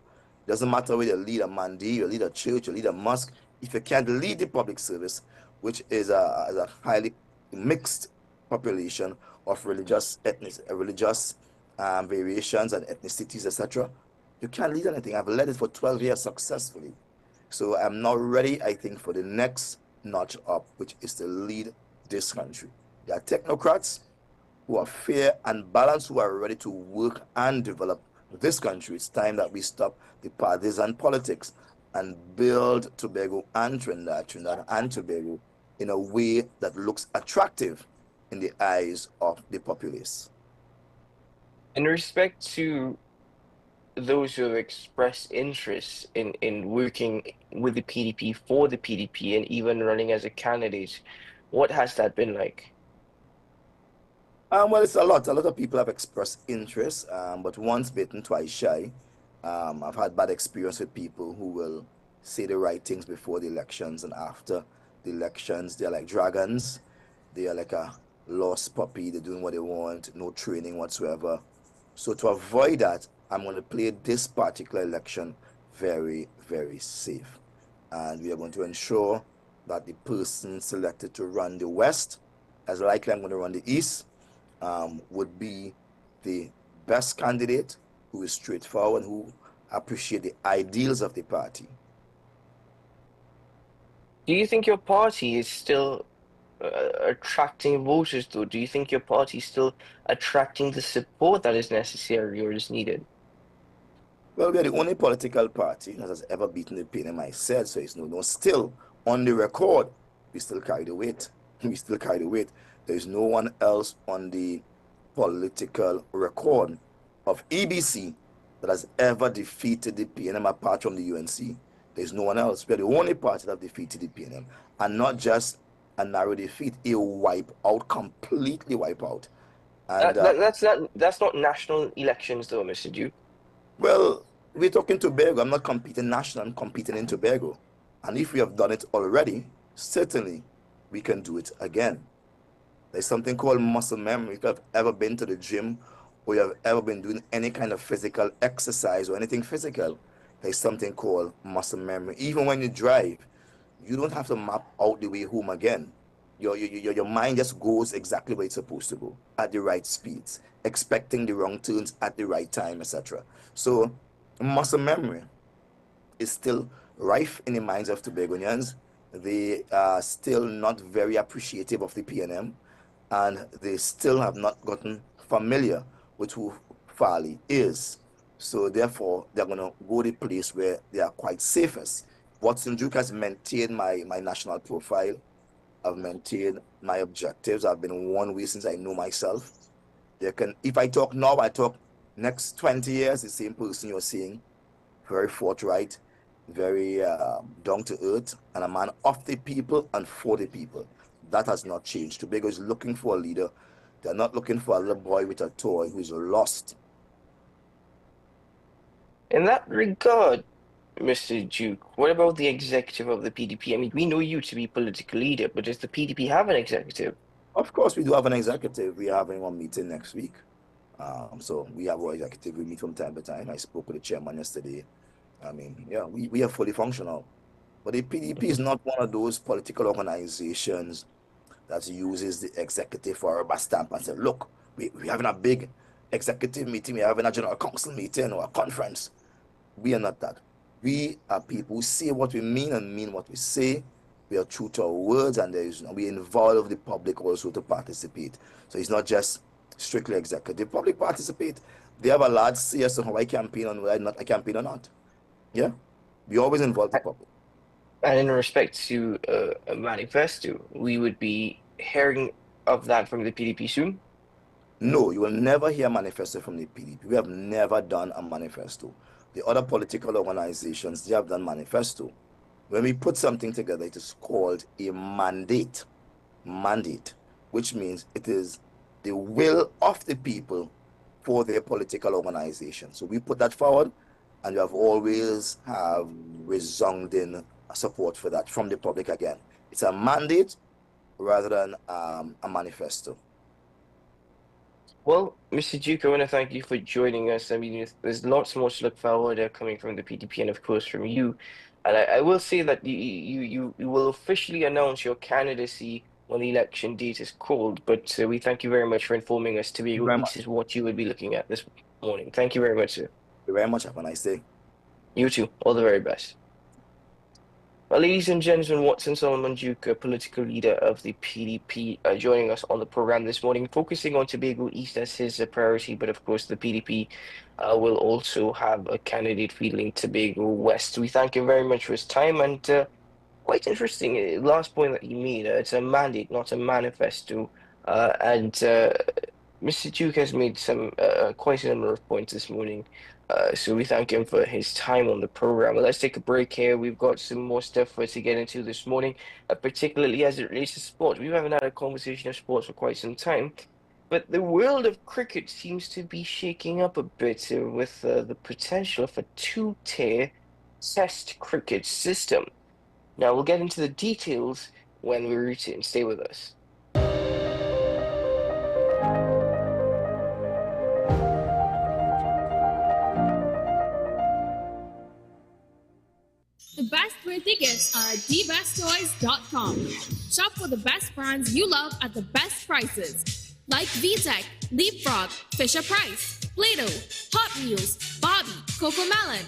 Doesn't matter whether you lead a Mandi, you lead a church, you lead a mosque. If you can't lead the public service, which is a highly mixed population of religious variations and ethnicities, etc., you can't lead anything. I've led it for 12 years successfully. So I'm now ready, I think, for the next notch up, which is to lead this country. There are technocrats who are fair and balanced, who are ready to work and develop this country. It's time that we stop the partisan politics and build Tobago and Trinidad and Tobago in a way that looks attractive in the eyes of the populace. In respect to those who have expressed interest in working with the PDP, for the PDP, and even running as a candidate, what has that been like? Well, it's a lot. A lot of people have expressed interest, but once bitten, twice shy. I've had bad experience with people who will say the right things before the elections, and after the elections, they're like dragons. They are like a lost puppy. They're doing what they want, no training whatsoever. So to avoid that, I'm going to play this particular election very, very safe. And we are going to ensure that the person selected to run the West, as likely I'm going to run the East, would be the best candidate, who is straightforward, who appreciate the ideals of the party. Do you think your party is still attracting voters, though? Do you think your party is still attracting the support that is necessary or is needed? Well, we are the only political party that has ever beaten the PNM, I said, so it's no, still on the record, we still carry the weight. We still carry the weight. There is no one else on the political record of EBC that has ever defeated the PNM apart from the UNC. There's no one else. We are the only party that have defeated the PNM, and not just a narrow defeat, a wipe out, completely wipe out. And that's not national elections, though, Mr. Duke. Well, we're talking Tobago. I'm not competing national, I'm competing in Tobago. And if we have done it already, certainly we can do it again. There's something called muscle memory. If you have ever been to the gym, or you have ever been doing any kind of physical exercise or anything physical, there's something called muscle memory. Even when you drive, you don't have to map out the way home again. Your mind just goes exactly where it's supposed to go, at the right speeds, expecting the wrong turns at the right time, etc. So muscle memory is still rife in the minds of Tobagonians. They are still not very appreciative of the PNM, and they still have not gotten familiar with who Farley is. So therefore, they're going to go to the place where they are quite safest. Watson Duke has maintained my national profile. I've maintained my objectives. I've been one way since I know myself. If I talk now, I talk next 20 years, the same person you're seeing, very forthright, very down to earth, and a man of the people and for the people. That has not changed. Tobago is looking for a leader. They're not looking for a little boy with a toy who's lost. In that regard, Mr. Duke, what about the executive of the PDP? I mean, we know you to be political leader, but does the PDP have an executive? Of course, we do have an executive. We are having one meeting next week. So we have our executive. We meet from time to time. I spoke with the chairman yesterday. I mean, yeah, we are fully functional. But the PDP is not one of those political organizations that uses the executive for a rubber stamp and say, look, we're having a big executive meeting, we're having a general council meeting or a conference. We are not that. We are people who say what we mean and mean what we say. We are true to our words, and we involve the public also to participate. So it's not just strictly executive. Public participate. They have a large say as to how I campaign and whether I campaign or not. Yeah? We always involve the public. And in respect to a manifesto, we would be hearing of that from the PDP soon? No, you will never hear a manifesto from the PDP. We have never done a manifesto. The other political organizations, they have done manifesto. When we put something together, it is called a mandate. Mandate, which means it is the will of the people for their political organization. So we put that forward, and we have always have resounding support for that from the public again. It's a mandate rather than a manifesto. Well, Mr. Duke, I want to thank you for joining us. I mean, there's lots more to look forward to coming from the PDP and, of course, from you. And I will say that you will officially announce your candidacy when the election date is called. But we thank you very much for informing us. Tobago East is what you would be looking at this morning. Thank you very much, sir. Thank you very much. Have a nice day. You too. All the very best. Well, ladies and gentlemen, Watson Solomon Duke, a political leader of the PDP, joining us on the program this morning, focusing on Tobago East as his priority, but of course the PDP will also have a candidate fielding Tobago West. We thank him very much for his time, and quite interesting, last point that he made, it's a mandate, not a manifesto, and Mr. Duke has made some quite a number of points this morning. So we thank him for his time on the program. But let's take a break here. We've got some more stuff for us to get into this morning, particularly as it relates to sports. We haven't had a conversation of sports for quite some time, but the world of cricket seems to be shaking up a bit with the potential for two-tier test cricket system. Now, we'll get into the details when we return. Stay with us. The best birthday gifts are at thebesttoys.com. Shop for the best brands you love at the best prices. Like VTech, Leapfrog, Fisher-Price, Play-Doh, Hot Wheels, Barbie, Cocomelon,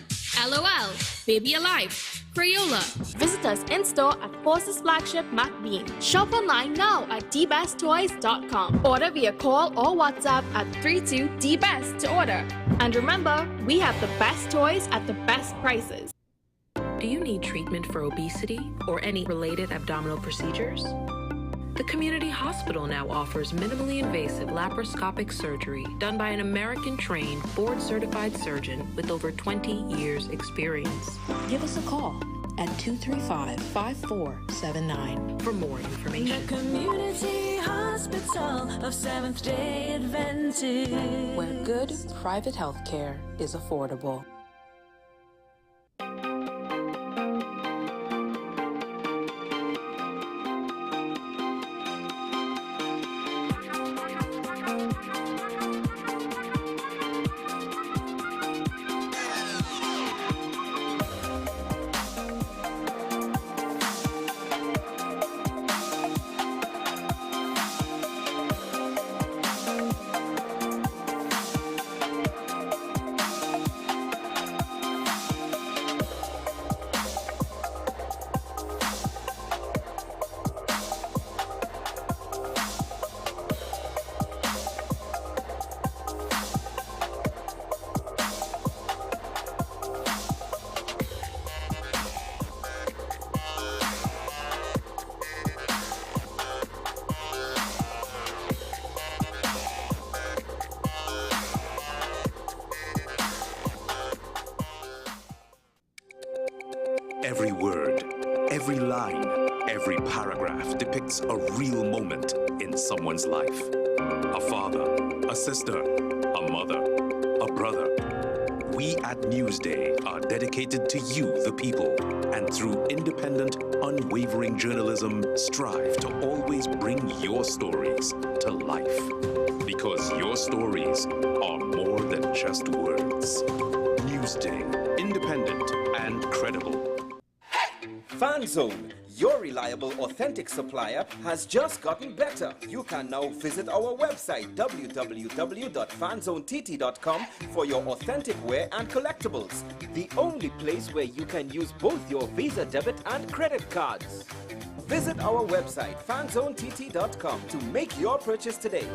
LOL, Baby Alive, Crayola. Visit us in-store at Forces Flagship MacBean. Shop online now at thebesttoys.com. Order via call or WhatsApp at 32DBEST to order. And remember, we have the best toys at the best prices. Do you need treatment for obesity or any related abdominal procedures? The community hospital now offers minimally invasive laparoscopic surgery done by an American-trained, board-certified surgeon with over 20 years' experience. Give us a call at 235-5479 for more information. The Community Hospital of Seventh-day Adventist, where good private health care is affordable. Every word, every line, every paragraph depicts a real moment in someone's life. A father, a sister, a mother, a brother. We at Newsday are dedicated to you, the people, and through independent, unwavering journalism, strive to always bring your stories to life. Because your stories are more than just words. Newsday, independent and credible. FanZone, your reliable, authentic supplier, has just gotten better. You can now visit our website, www.fanzonett.com, for your authentic wear and collectibles. The only place where you can use both your Visa debit and credit cards. Visit our website, fanzonett.com, to make your purchase today.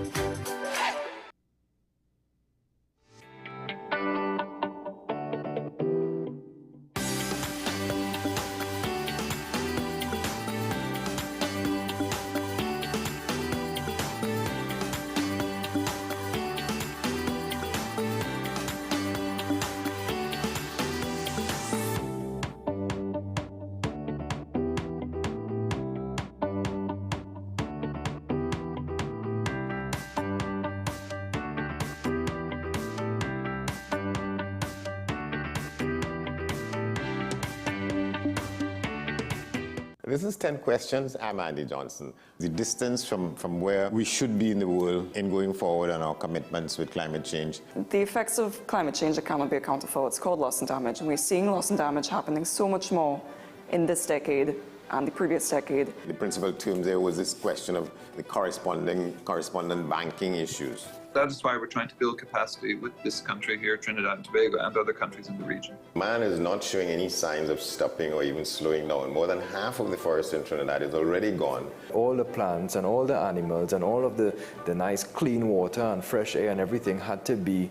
This is 10 Questions. I'm Andy Johnson. The distance from where we should be in the world in going forward on our commitments with climate change. The effects of climate change that cannot be accounted for, it's called loss and damage. And we're seeing loss and damage happening so much more in this decade and the previous decade. The principal term there was this question of the correspondent banking issues. That is why we're trying to build capacity with this country here, Trinidad and Tobago, and other countries in the region. Man is not showing any signs of stopping or even slowing down. More than half of the forest in Trinidad is already gone. All the plants and all the animals and all of the nice clean water and fresh air and everything had to be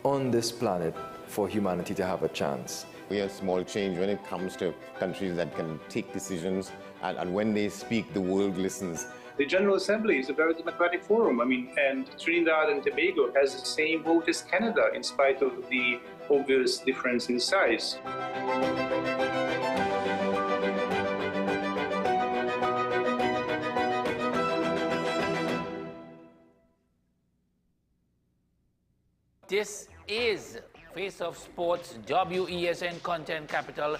on this planet for humanity to have a chance. We have small change when it comes to countries that can take decisions, and when they speak, the world listens. The General Assembly is a very democratic forum. And Trinidad and Tobago has the same vote as Canada, in spite of the obvious difference in size. This is Face of Sports, WESN Content Capital.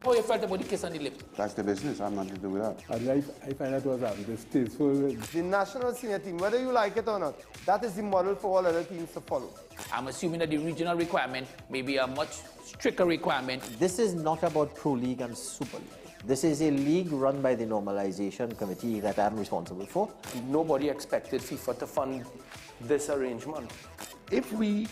How you felt about the kiss on the lip? That's the business. I'm not to do with that. I find that was distasteful. The national senior team, whether you like it or not, that is the model for all other teams to follow. I'm assuming that the regional requirement may be a much stricter requirement. This is not about Pro League and Super League. This is a league run by the Normalization Committee that I'm responsible for. Nobody expected FIFA to fund this arrangement. If we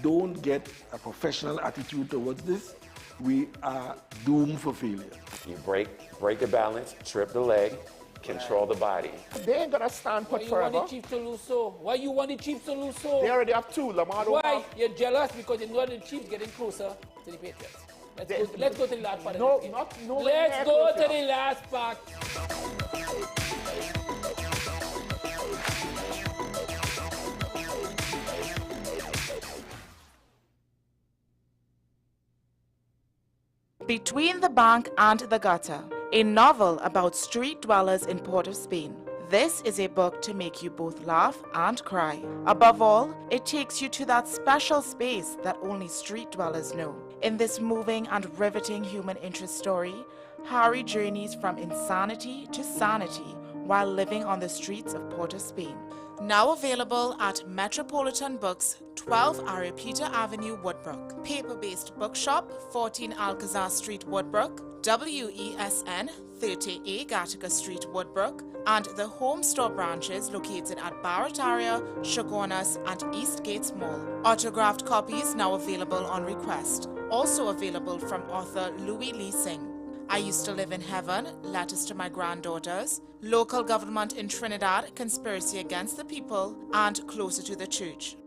don't get a professional attitude towards this, we are doomed for failure. You break the balance, trip the leg, control the body. They ain't gonna stand put forever. Why you want the Chiefs to lose so? Why you want the Chiefs to lose so? They already have two. Lamar don't Why? have. You're jealous because you know the Chiefs getting closer to the Patriots. Let's go to the last part. No, of this not no. Let's go to the last part. Between the Bank and the Gutter, a novel about street dwellers in Port of Spain. This is a book to make you both laugh and cry. Above all, it takes you to that special space that only street dwellers know. In this moving and riveting human interest story, Harry journeys from insanity to sanity while living on the streets of Port of Spain. Now available at Metropolitan Books, 12 Aripita Avenue, Woodbrook. Paper-based bookshop, 14 Alcazar Street, Woodbrook. WESN, 30A Gattaca Street, Woodbrook. And the home store branches located at Barataria, Shogunas, and East Gates Mall. Autographed copies now available on request. Also available from author Louis Lee Singh. I Used to Live in Heaven, Letters to My Granddaughters, Local Government in Trinidad, Conspiracy Against the People, and Closer to the Church.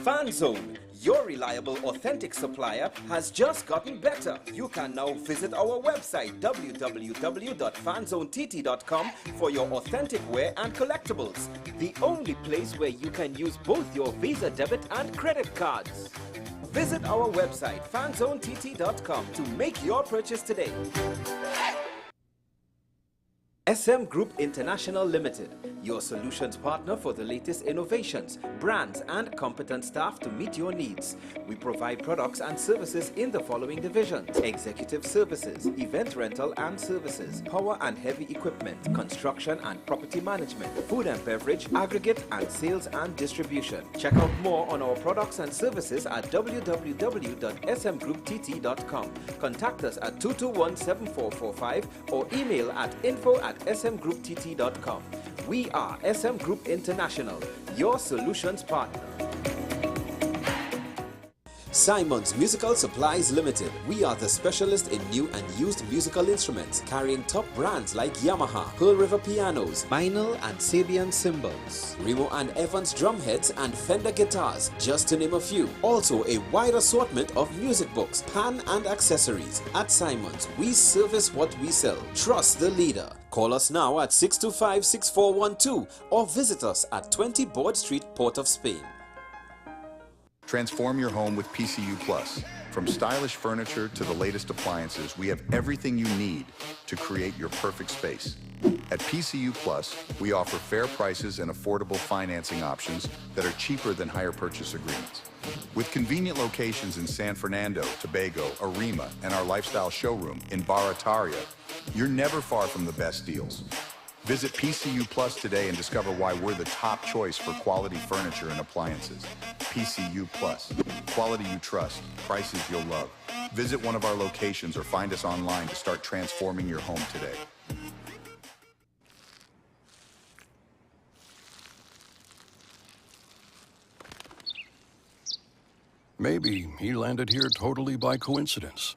FanZone, your reliable, authentic supplier, has just gotten better. You can now visit our website www.fanzonett.com for your authentic wear and collectibles. The only place where you can use both your Visa debit and credit cards. Visit our website fanzonett.com to make your purchase today. SM Group International Limited, your solutions partner for the latest innovations, brands, and competent staff to meet your needs. We provide products and services in the following divisions: executive services, event rental and services, power and heavy equipment, construction and property management, food and beverage, aggregate and sales and distribution. Check out more on our products and services at www.smgrouptt.com. Contact us at 221-7445 or email at info@smgrouptt.com. We are SM Group International, your solutions partner. Simon's Musical Supplies Limited. We are the specialist in new and used musical instruments, carrying top brands like Yamaha, Pearl River pianos, vinyl and Sabian cymbals, Remo and Evans drumheads and Fender guitars, just to name a few. Also a wide assortment of music books, pan and accessories. At Simon's, we service what we sell. Trust the leader. Call us now at 625-6412 or visit us at 20 Board Street, Port of Spain. Transform your home with PCU Plus. From stylish furniture to the latest appliances, we have everything you need to create your perfect space. At PCU Plus, we offer fair prices and affordable financing options that are cheaper than hire purchase agreements. With convenient locations in San Fernando, Tobago, Arima, and our lifestyle showroom in Barataria, you're never far from the best deals. Visit PCU Plus today and discover why we're the top choice for quality furniture and appliances. PCU Plus, quality you trust, prices you'll love. Visit one of our locations or find us online to start transforming your home today. Maybe he landed here totally by coincidence.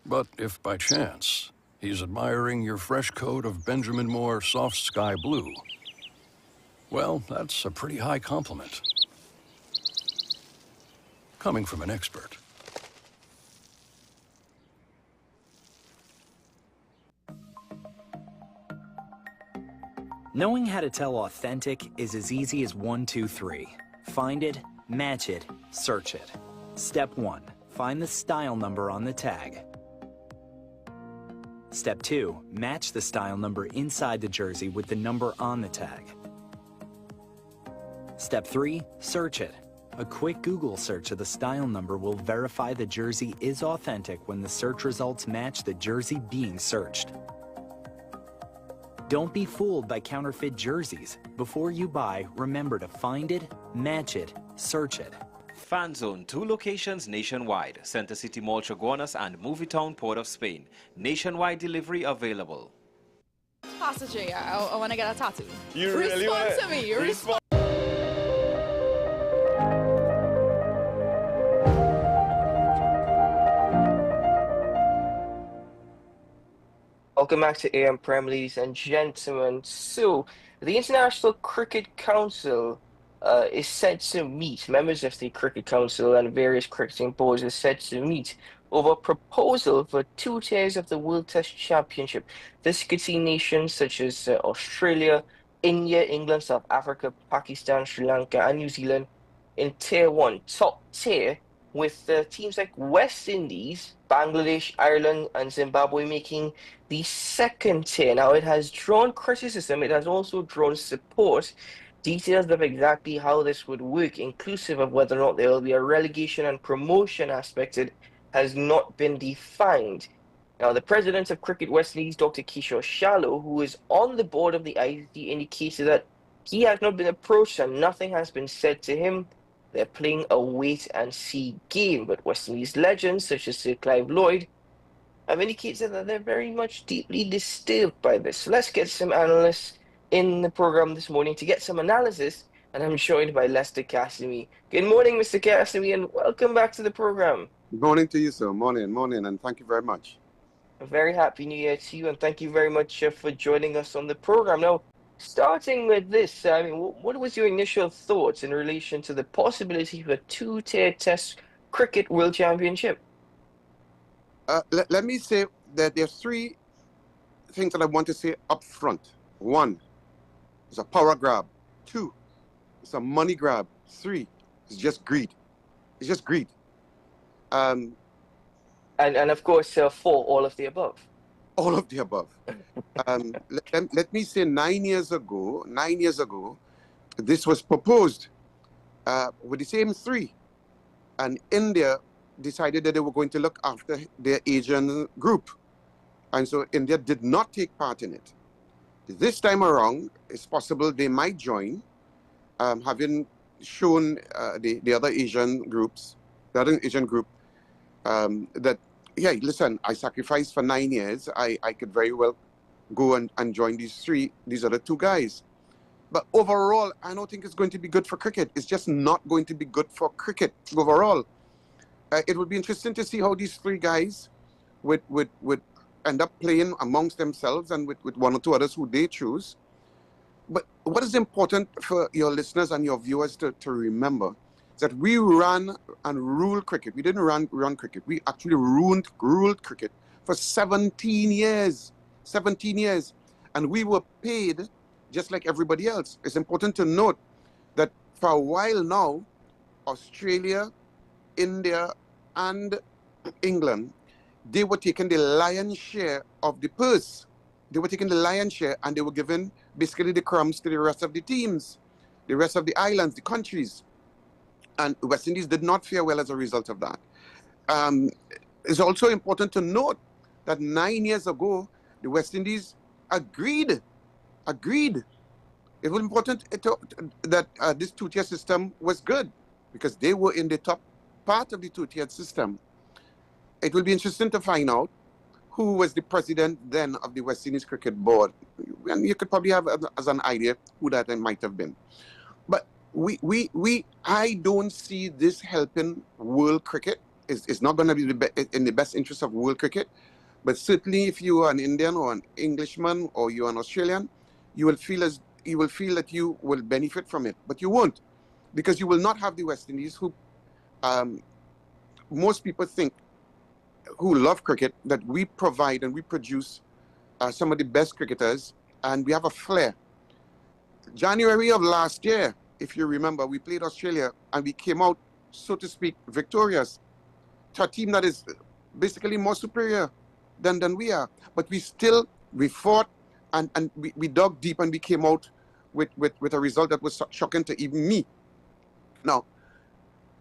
But if by chance he's admiring your fresh coat of Benjamin Moore soft sky blue, well, that's a pretty high compliment. Coming from an expert. Knowing how to tell authentic is as easy as 1, 2, 3. Find it, match it, search it. Step 1. Find the style number on the tag. Step 2. Match the style number inside the jersey with the number on the tag. Step 3. Search it. A quick Google search of the style number will verify the jersey is authentic when the search results match the jersey being searched. Don't be fooled by counterfeit jerseys. Before you buy, remember to find it, match it, search it. Fan Zone, 2 locations nationwide. Center City Mall, Chaguanas and Movietown, Port of Spain. Nationwide delivery available. Pastor J, I want to get a tattoo. You really Respond want to me. Respond. Welcome back to AM Prem, ladies and gentlemen. So, the International Cricket Council is set to meet. Members of the Cricket Council and various cricketing boards are set to meet over a proposal for 2 tiers of the World Test Championship. This could see nations such as Australia, India, England, South Africa, Pakistan, Sri Lanka, and New Zealand in Tier 1, top tier, with teams like West Indies, Bangladesh, Ireland, and Zimbabwe making the 2nd tier. Now, it has drawn criticism. It has also drawn support. Details of exactly how this would work, inclusive of whether or not there will be a relegation and promotion aspect, it has not been defined. Now, the president of Cricket West Indies, Dr. Kishore Shallow, who is on the board of the ICNTT, indicated that he has not been approached and nothing has been said to him. They're playing a wait-and-see game, but West Indies legends such as Sir Clive Lloyd have indicated that they're very much deeply disturbed by this. So let's get some analysts in the program this morning to get some analysis, and I'm joined by Lester Cassimy. Good morning, Mr. Cassimy, and welcome back to the program. Good morning to you, sir. Morning, and thank you very much. A very happy New Year to you, and thank you very much for joining us on the program. Now, starting with this, I mean, what was your initial thoughts in relation to the possibility of a 2-tier Test Cricket World Championship? Let me say that there are 3 things that I want to say up front. 1, it's a power grab. 2, it's a money grab. 3, it's just greed. It's just greed. And of course, 4, all of the above. All of the above. Let me say 9 years ago, this was proposed with the same 3. And India decided that they were going to look after their Asian group. And so India did not take part in it. This time around, it's possible they might join, having shown the other Asian groups, the other Asian group, that, yeah, listen, I sacrificed for 9 years. I could very well go and join these other 2 guys. But overall, I don't think it's going to be good for cricket. It's just not going to be good for cricket overall. It would be interesting to see how these 3 guys would end up playing amongst themselves and with 1 or 2 others who they choose. But what is important for your listeners and your viewers to remember is that we ran and ruled cricket. We didn't run cricket. We actually ruled cricket for 17 years. 17 years. And we were paid just like everybody else. It's important to note that for a while now, Australia, India, and England, they were taking the lion's share of the purse. They were taking the lion's share, and they were giving basically the crumbs to the rest of the teams, the rest of the islands, the countries. And West Indies did not fare well as a result of that. It's also important to note that 9 years ago, the West Indies agreed. It was important that this two-tier system was good because they were in the top part of the two-tiered system. It will be interesting to find out who was the president then of the West Indies Cricket Board. And you could probably have as an idea who that might have been. But I don't see this helping world cricket. It's not going to be in the best interest of world cricket. But certainly if you are an Indian or an Englishman or you're an Australian, you will feel that you will benefit from it. But you won't, because you will not have the West Indies who most people think, who love cricket, that we provide and we produce some of the best cricketers, and we have a flair. January of last year, if you remember, we played Australia and we came out, so to speak, victorious to a team that is basically more superior than we are. But we fought and we dug deep, and we came out with a result that was shocking to even me. Now,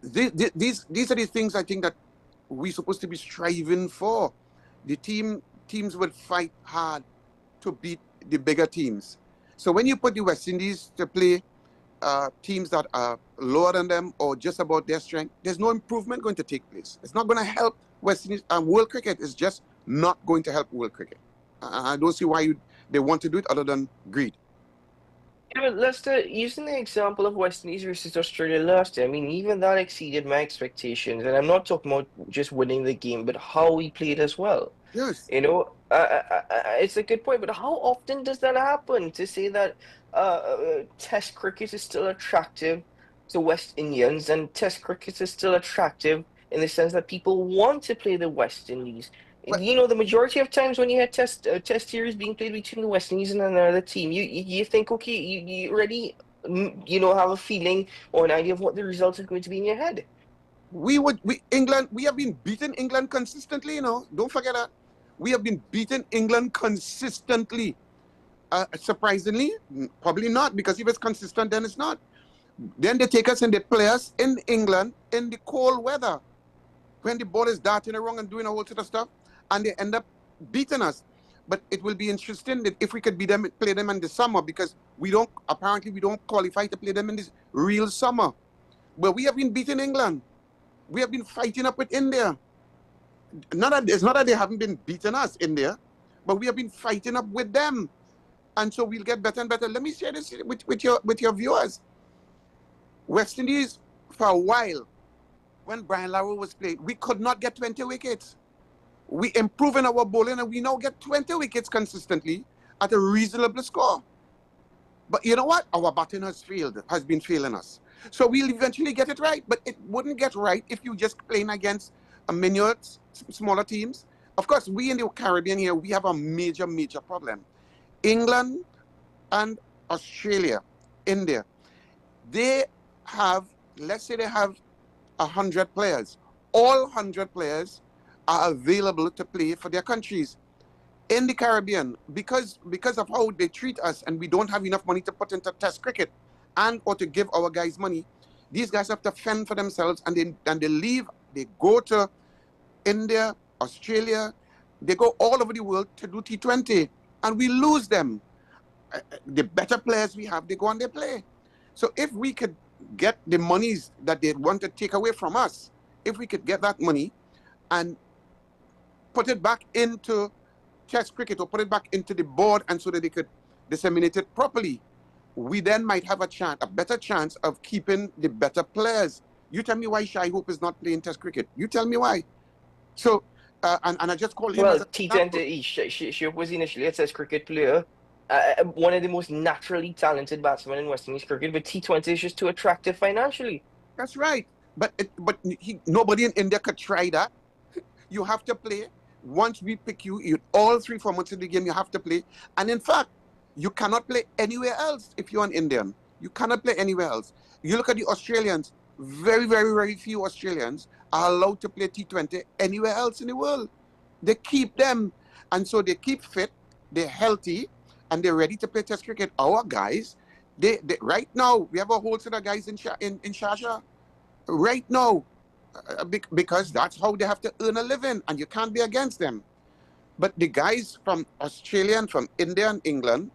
these are the things I think that we're supposed to be striving for. The teams would fight hard to beat the bigger teams. So when you put the West Indies to play teams that are lower than them or just about their strength, there's no improvement going to take place. It's not going to help West Indies. World cricket is just not going to help world cricket. I don't see why they want to do it other than greed. Yeah, but Lester, using the example of West Indies versus Australia last year, I mean, even that exceeded my expectations. And I'm not talking about just winning the game, but how we played as well. Yes. You know, it's a good point, but how often does that happen? To say that Test cricket is still attractive to West Indians, and Test cricket is still attractive in the sense that people want to play the West Indies. You know, the majority of times when you had test series being played between the West Indies and another team, you think, okay, you already, have a feeling or an idea of what the results are going to be in your head. We have been beating England consistently, you know. Don't forget that. We have been beating England consistently. Surprisingly, probably not, because if it's consistent, then it's not. Then they take us and they play us in England in the cold weather, when the ball is darting around and doing a whole set of stuff, and they end up beating us. But it will be interesting that if we could play them in the summer, because apparently we don't qualify to play them in this real summer. But we have been beating England. We have been fighting up with India. It's not that they haven't been beating us, India, but we have been fighting up with them. And so we'll get better and better. Let me share this with your viewers. West Indies, for a while, when Brian Lara was playing, we could not get 20 wickets. We improve in our bowling, and we now get 20 wickets consistently at a reasonable score. But you know what? Our batting has been failing us. So we'll eventually get it right, but it wouldn't get right if you just playing against minutes, smaller teams. Of course, we in the Caribbean here, we have a major, major problem. England and Australia, India, they have, let's say they have 100 players. All 100 players are available to play for their countries. In the Caribbean, because of how they treat us, and we don't have enough money to put into Test cricket or to give our guys money, these guys have to fend for themselves, and they leave. They go to India, Australia, they go all over the world to do T20, and we lose them. The better players we have, they go and they play. So if we could get the monies that they want to take away from us, if we could get that money and put it back into Test cricket or put it back into the board, and so that they could disseminate it properly, we then might have a better chance of keeping the better players. You tell me why Shai Hope is not playing Test cricket. You tell me why. So, and I just call him. Well, T20, she was initially a Test cricket player, one of the most naturally talented batsmen in West Indies cricket, but T20 is just too attractive financially. That's right. But nobody in India could try that. You have to play. Once we pick you all 3 formats in the game, you have to play. And in fact, you cannot play anywhere else if you're an Indian. You cannot play anywhere else. You look at the Australians, very, very, very few Australians are allowed to play T20 anywhere else in the world. They keep them And so they keep fit, they're healthy, and they're ready to play Test cricket. Our guys, they right now, we have a whole set of guys in Sharjah right now, because that's how they have to earn a living, and you can't be against them. But the guys from Australia and from India and England,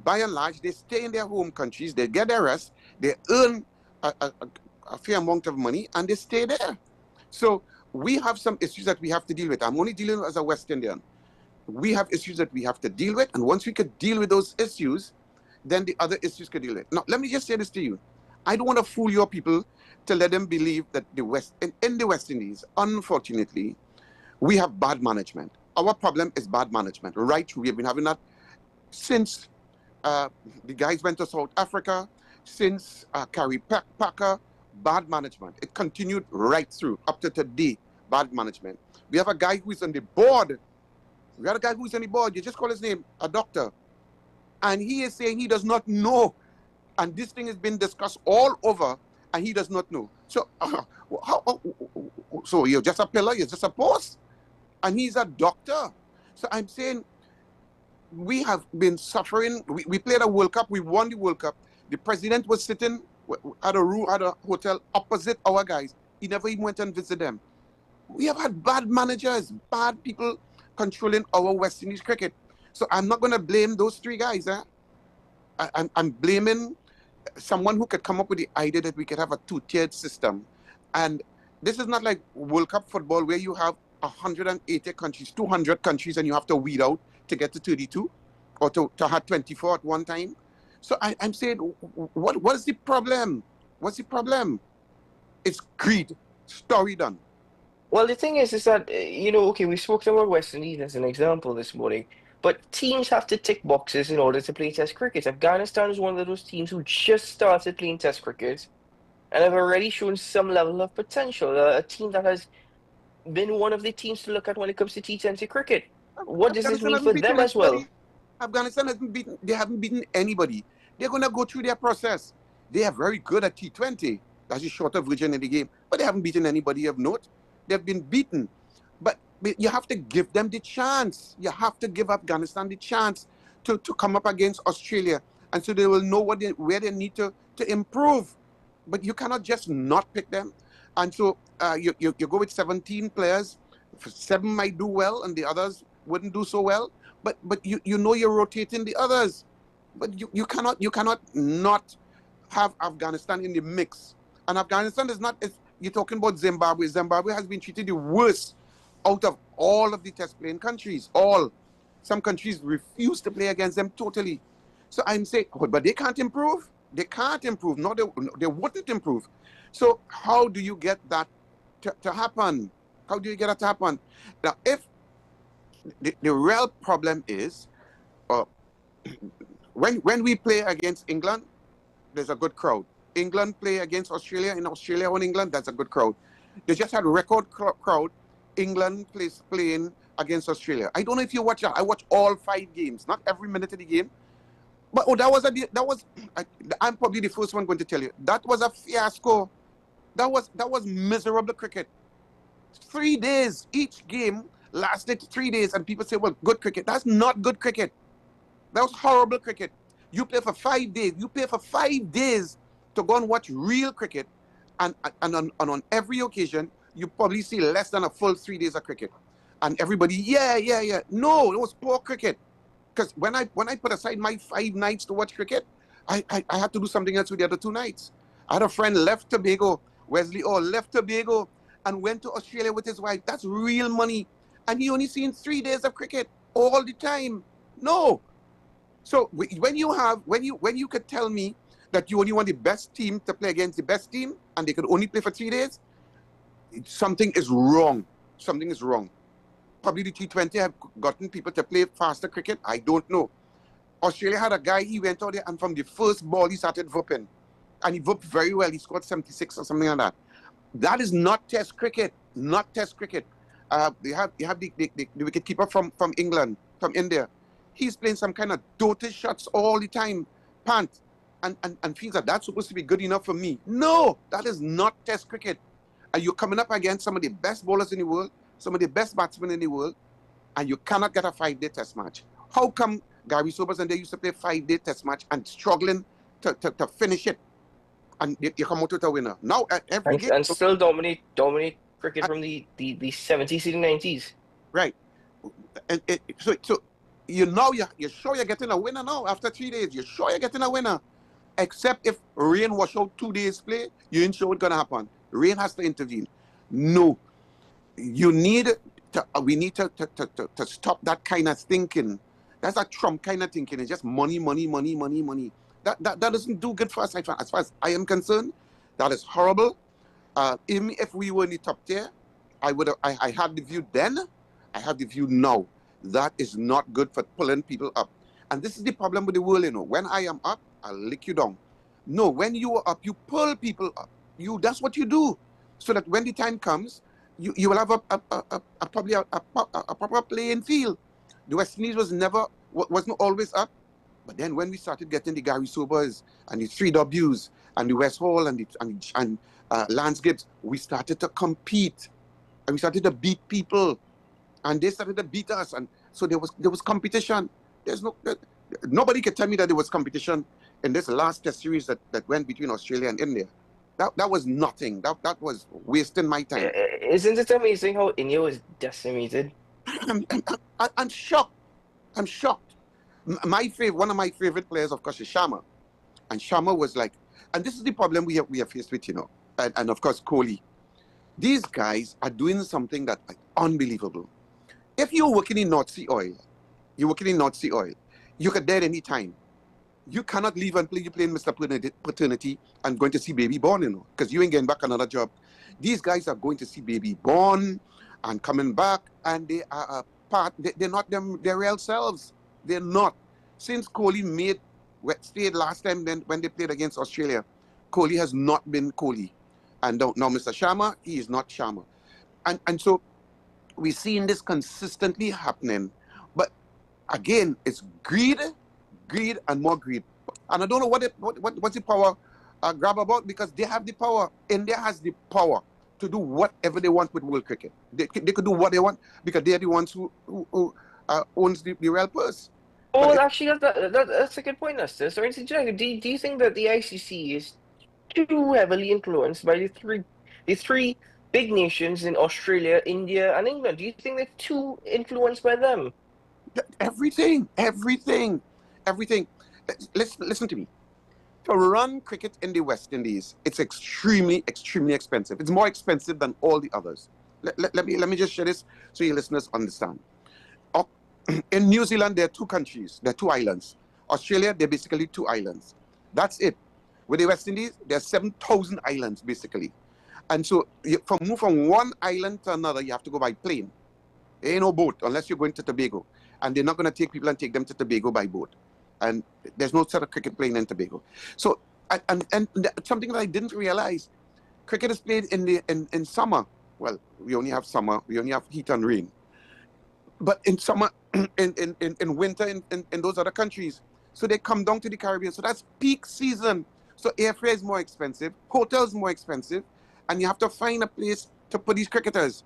by and large, they stay in their home countries, they get their rest, they earn a fair amount of money, and they stay there. So we have some issues that we have to deal with. I'm only dealing as a West Indian. We have issues that we have to deal with, and once we could deal with those issues, then the other issues could deal with. Now, let me just say this to you. I don't want to fool your people to let them believe that in the West Indies, unfortunately, we have bad management. Our problem is bad management. Right, we have been having that since the guys went to South Africa, since Carrie Packer, bad management. It continued right through up to today, bad management. We have a guy who is on the board. We have a guy who is on the board. You just call his name, a doctor. And he is saying he does not know. And this thing has been discussed all over, and he does not know. So, so you're just a pillar, you're just a post? And he's a doctor. So I'm saying we have been suffering. We played a World Cup, we won the World Cup. The president was sitting at a hotel opposite our guys. He never even went and visited them. We have had bad managers, bad people controlling our West Indies cricket. So I'm not going to blame those three guys. I'm blaming someone who could come up with the idea that we could have a two-tiered system. And this is not like World Cup football where you have 180 countries, 200 countries, and you have to weed out to get to 32 or to have 24 at one time. So I'm saying, what is the problem? What's the problem? It's greed. Story done. Well, the thing is that, okay, we spoke about West Indies as an example this morning, but teams have to tick boxes in order to play Test cricket. Afghanistan is one of those teams who just started playing Test cricket and have already shown some level of potential. A team that has been one of the teams to look at when it comes to T20 cricket. What does this mean for them as well? Afghanistan haven't beaten anybody. They're going to go through their process. They are very good at T20. That's a shorter version of the game. But they haven't beaten anybody of note. They've been beaten. But you have to give them the chance. You have to give Afghanistan the chance to come up against Australia. And so they will know where they need to improve. But you cannot just not pick them. And so you go with 17 players. 7 might do well and the others wouldn't do so well. But you know you're rotating the others. But you cannot not have Afghanistan in the mix. And Afghanistan is not, you're talking about Zimbabwe. Zimbabwe has been treated the worst out of all of the test playing countries. All. Some countries refuse to play against them totally. So I'm saying, but they can't improve. They can't improve. No, they wouldn't improve. So how do you get that to happen? How do you get that to happen? Now, if the real problem is, when we play against England, there's a good crowd. England play against Australia, in Australia or England, that's a good crowd. They just had a record crowd. England playing against Australia. I don't know if you watch that. I watch all 5 games, not every minute of the game. But I'm probably the first one going to tell you, that was a fiasco. That was miserable cricket. 3 days, each game lasted 3 days, and people say, well, good cricket. That's not good cricket. That was horrible cricket. You play for 5 days. You play for 5 days to go and watch real cricket, and on every occasion, you probably see less than a full 3 days of cricket. And everybody, yeah. No, it was poor cricket. Because when I put aside my 5 nights to watch cricket, I had to do something else with the other 2 nights. I had a friend left Tobago, Wesley Orr left Tobago and went to Australia with his wife. That's real money. And he only seen 3 days of cricket all the time. No. So when you could tell me that you only want the best team to play against the best team and they could only play for 3 days, something is wrong. Something is wrong. Probably the T20 have gotten people to play faster cricket. I don't know. Australia had a guy, he went out there and from the first ball he started whooping. And he whooped very well. He scored 76 or something like that. That is not test cricket. Not test cricket. You have the wicketkeeper from England, from India. He's playing some kind of dotted shots all the time. Pant. And feels that that's supposed to be good enough for me. No, that is not test cricket. And you're coming up against some of the best bowlers in the world, some of the best batsmen in the world, and you cannot get a 5-day test match. How come Gary Sobers and they used to play 5-day test match and struggling to finish it, and you come out with a winner? Now every game and still dominate cricket from the 70s and 90s. Right. So you're sure you're getting a winner now after 3 days. You're sure you're getting a winner, except if rain wash out 2 days play. You ain't sure what's gonna happen. Rain has to intervene. No, you need to. We need to stop that kind of thinking. That's a Trump kind of thinking. It's just money, money, money, money, money. That doesn't do good for us. As far as I am concerned, that is horrible. Even if we were in the top tier, I had the view then. I have the view now. That is not good for pulling people up. And this is the problem with the world, you know. When I am up, I'll lick you down. No, when you are up, you pull people up. That's what you do. So that when the time comes, you will have probably a proper playing field. The West Indies wasn't always up. But then when we started getting the Gary Sobers and the 3Ws and the West Hall and Lance Gibbs, we started to compete. And we started to beat people. And they started to beat us. And so there was competition. Nobody could tell me that there was competition in this last test series that went between Australia and India. That was nothing. That was wasting my time. Isn't it amazing how India was decimated? I'm shocked. I'm shocked. One of my favorite players, of course, is Sharma. And Sharma was like, and this is the problem we are faced with, you know. And of course, Kohli. These guys are doing something that is unbelievable. If you're working in North Sea oil, you could dead any time. You cannot leave until you play in Mr. Paternity and going to see baby born, you know, because you ain't getting back another job. These guys are going to see baby born and coming back, and they are a part. They're not their real selves. They're not. Since Kohli stayed last time when they played against Australia, Kohli has not been Kohli. And now Mr. Sharma, he is not Sharma. And so we're seeing this consistently happening. But again, it's greed, and more greed. And I don't know what's the power grab about, because they have the power. India has the power to do whatever they want with world cricket. They could do what they want because they're the ones who owns the real purse. Oh, well, actually, that's a good point, Nestor. So, do you think that the ICC is too heavily influenced by the three big nations in Australia, India, and England? Do you think they're too influenced by them? Everything. Listen to me. To run cricket in the West Indies, it's extremely, extremely expensive. It's more expensive than all the others. Let me just share this so your listeners understand. In New Zealand, there are 2 countries. There are 2 islands. Australia, they're basically 2 islands. That's it. With the West Indies, there are 7,000 islands, basically. And so, move from one island to another, you have to go by plane. There ain't no boat unless you're going to Tobago. And they're not going to take people and take them to Tobago by boat. And there's no set of cricket playing in Tobago. So, and something that I didn't realize, cricket is played in summer. Well, we only have summer. We only have heat and rain. But in summer, in winter, in those other countries. So they come down to the Caribbean. So that's peak season. So airfare is more expensive, hotels more expensive, and you have to find a place to put these cricketers.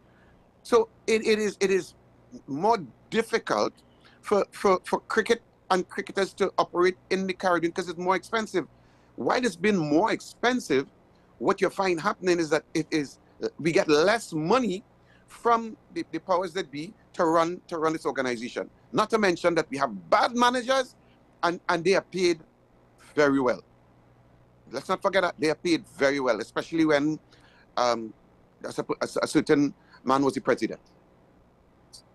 So it is more difficult for cricket and cricketers to operate in the Caribbean because it's more expensive. While it's been more expensive, what you find happening is that we get less money from the powers that be to run this organization. Not to mention that we have bad managers and they are paid very well. Let's not forget that they are paid very well, especially when a certain man was the president.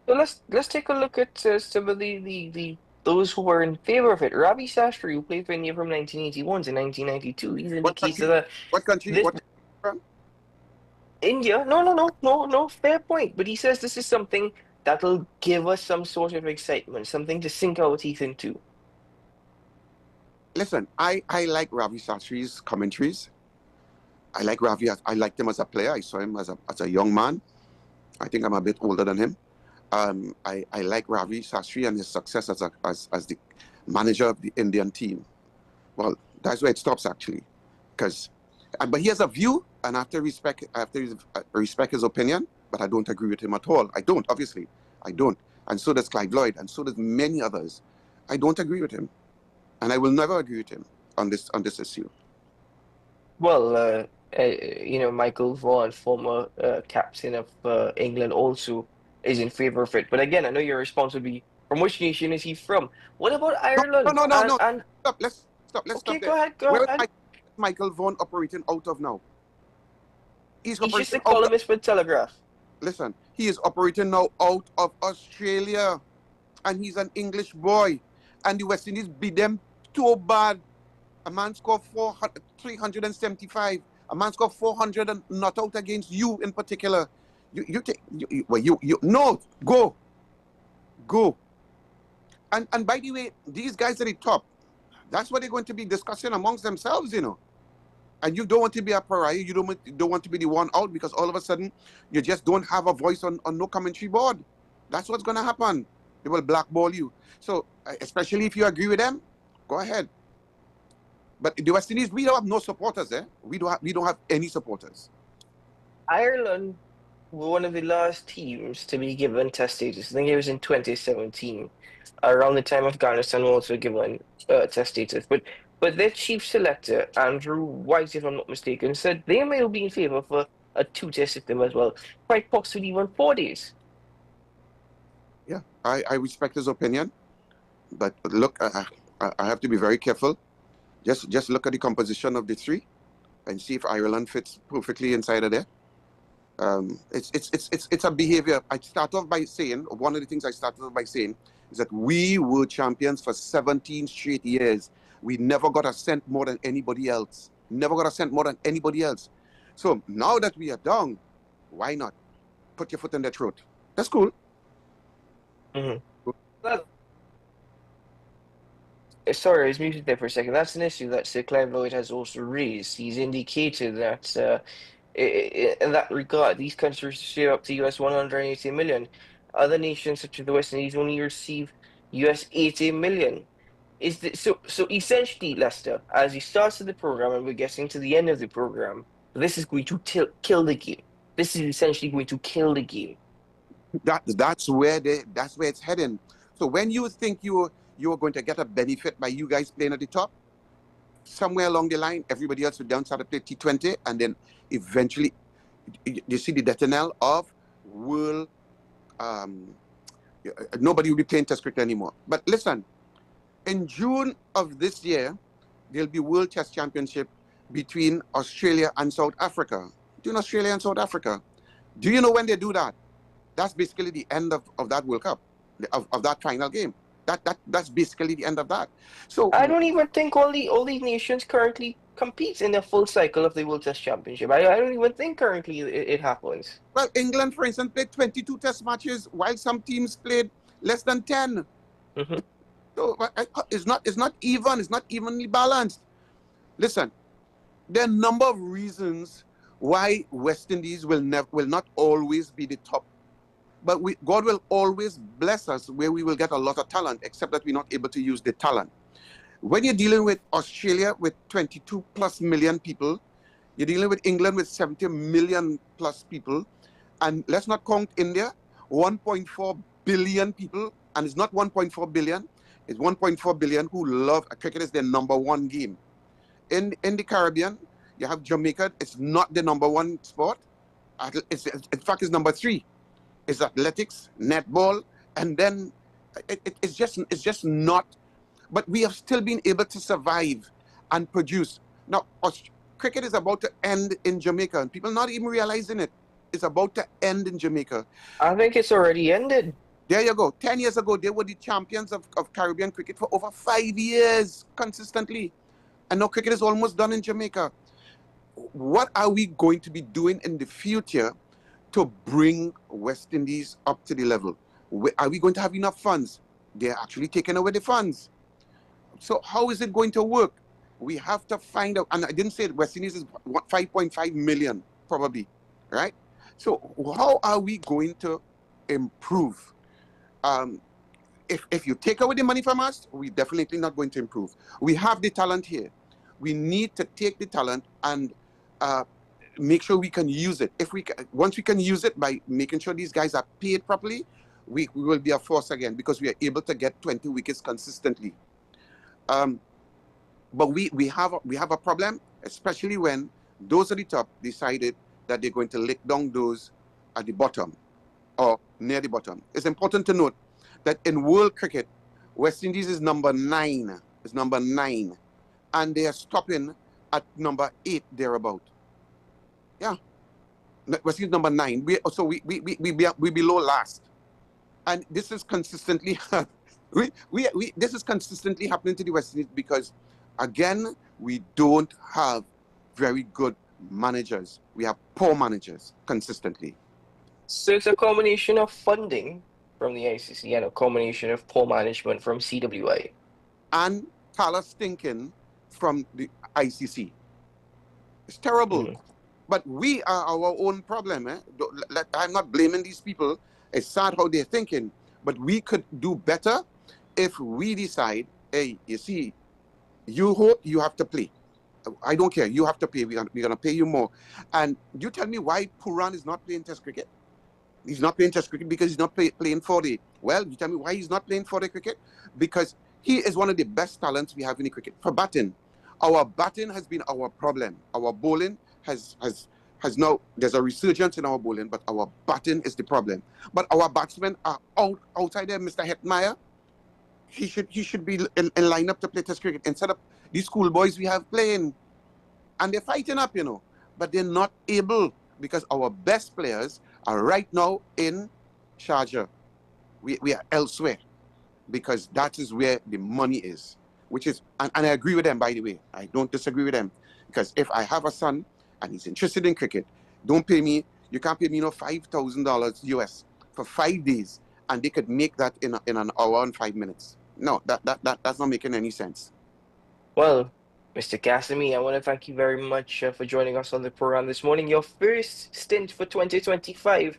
So let's take a look at some of those who were in favor of it. Ravi Shastri, who played for India from 1981 to 1992, he's indicated that. What country? What from? India? No. Fair point. But he says this is something that'll give us some sort of excitement, something to sink our teeth into. Listen, I like Ravi Shastri's commentaries. I like Ravi. I liked him as a player. I saw him as a young man. I think I'm a bit older than him. I like Ravi Shastri and his success as the manager of the Indian team. Well, that's where it stops actually, but he has a view, and I have to respect his opinion. But I don't agree with him at all. I don't, obviously, I don't. and so does Clive Lloyd, and so does many others. I don't agree with him, and I will never agree with him on this issue. Well, you know, Michael Vaughan, former captain of England, also is in favor of it. But again, I know your response would be, from which nation is he from? What about Ireland? No. And Stop. Let's stop okay, there. go ahead. Where is Michael Vaughan operating out of now? He's just a columnist for Telegraph. Listen, he is operating now out of Australia, and he's an English boy, and the West Indies beat them too bad. A man scored 375. A man scored 400 and not out against you in particular. Go. And by the way, these guys at the top, that's what they're going to be discussing amongst themselves, you know. And you don't want to be a pariah. You don't want to be the one out, because all of a sudden you just don't have a voice on no commentary board. That's what's going to happen. They will blackball you. So especially if you agree with them, go ahead. But the West Indies, we don't have no supporters, eh? We don't have any supporters. Ireland were one of the last teams to be given test status. I think it was in 2017, around the time Afghanistan was also given test status. But their chief selector, Andrew White, if I'm not mistaken, said they may be in favor for a two-test system as well, quite possibly even 4 days. Yeah, I respect his opinion, but look, I have to be very careful. Just look at the composition of the three, and see if Ireland fits perfectly inside of there. It's a behavior. I start off by saying, one of the things I started off by saying is that we were champions for 17 straight years. We never got a cent more than anybody else. Never got a cent more than anybody else. So now that we are down, why not put your foot in their throat? That's cool. Sorry, I was muted there for a second. That's an issue that Sir Clive Lloyd has also raised. He's indicated that in that regard, these countries share up to US 180 million. Other nations, such as the West Indies, only receive US 80 million. So essentially, Lester, as he starts the program and we're getting to the end of the program, this is going to kill the game. This is essentially going to kill the game. That's where it's heading. So when you think you're going to get a benefit by you guys playing at the top, somewhere along the line, everybody else will down start to play T20, and then eventually you see the death knell of world. Nobody will be playing Test cricket anymore. But listen, in June of this year, there'll be World Test Championship between Australia and South Africa. Between Australia and South Africa. Do you know when they do that? That's basically the end of that World Cup, of that final game. That's basically the end of that. So I don't even think all these nations currently compete in the full cycle of the World Test Championship. I don't even think currently it happens. Well, England, for instance, played 22 Test matches, while some teams played less than 10. So it's not even. It's not evenly balanced. Listen, there are a number of reasons why West Indies will not always be the top. But God will always bless us where we will get a lot of talent, except that we're not able to use the talent. When you're dealing with Australia with 22 plus million people, you're dealing with England with 70 million plus people, and let's not count India, 1.4 billion people, and it's not 1.4 billion, it's 1.4 billion who love cricket is their #1 game. In the Caribbean, you have Jamaica, it's not the #1 sport, in fact it's #3. It's athletics, netball, and then it's just not. But we have still been able to survive and produce. Now, cricket is about to end in Jamaica, and people not even realizing it. It's about to end in Jamaica. I think it's already ended. There you go. 10 years ago, they were the champions of Caribbean cricket for over 5 years consistently. And now cricket is almost done in Jamaica. What are we going to be doing in the future to bring West Indies up to the level? Are we going to have enough funds? They're actually taking away the funds. So how is it going to work? We have to find out. And I didn't say West Indies is 5.5 million, probably, right? So how are we going to improve? If you take away the money from us, we're definitely not going to improve. We have the talent here. We need to take the talent and make sure we can use it. Once we can use it by making sure these guys are paid properly, we will be a force again because we are able to get 20 wickets consistently. But we have a problem, especially when those at the top decided that they're going to lick down those at the bottom or near the bottom. It's important to note that in world cricket, West Indies is number 9. It's number 9. And they are stopping at number 8 thereabout. Yeah. West Indies number 9. We below last. And this is consistently this is consistently happening to the West Indies because again, we don't have very good managers. We have poor managers consistently. So it's a combination of funding from the ICC and a combination of poor management from CWI. And Tala stinking from the ICC. It's terrible. But we are our own problem. I'm not blaming these people. It's sad how they're thinking. But we could do better if we decide, hey, you see, you hope you have to play. I don't care. You have to pay. We're going to pay you more. And you tell me why Puran is not playing Test cricket. He's not playing Test cricket because he's not playing 4-day. Well, you tell me why he's not playing 4-day cricket? Because he is one of the best talents we have in the cricket. For batting, our batting has been our problem. Our bowling has now, there's a resurgence in our bowling, but our batting is the problem. But our batsmen are outside there. Mr. Hetmeyer, he should be in line up to play Test cricket instead of these schoolboys we have playing. And they're fighting up, you know, but they're not able because our best players are right now in Sharjah. We are elsewhere because that is where the money is, which is, and I agree with them, by the way. I don't disagree with them because if I have a son and he's interested in cricket, don't pay me, you can't pay me, you know, $5,000 US for 5 days and they could make that in an hour and 5 minutes. No, that's not making any sense. Well, Mr. Kasumi, I want to thank you very much for joining us on the program this morning. Your first stint for 2025.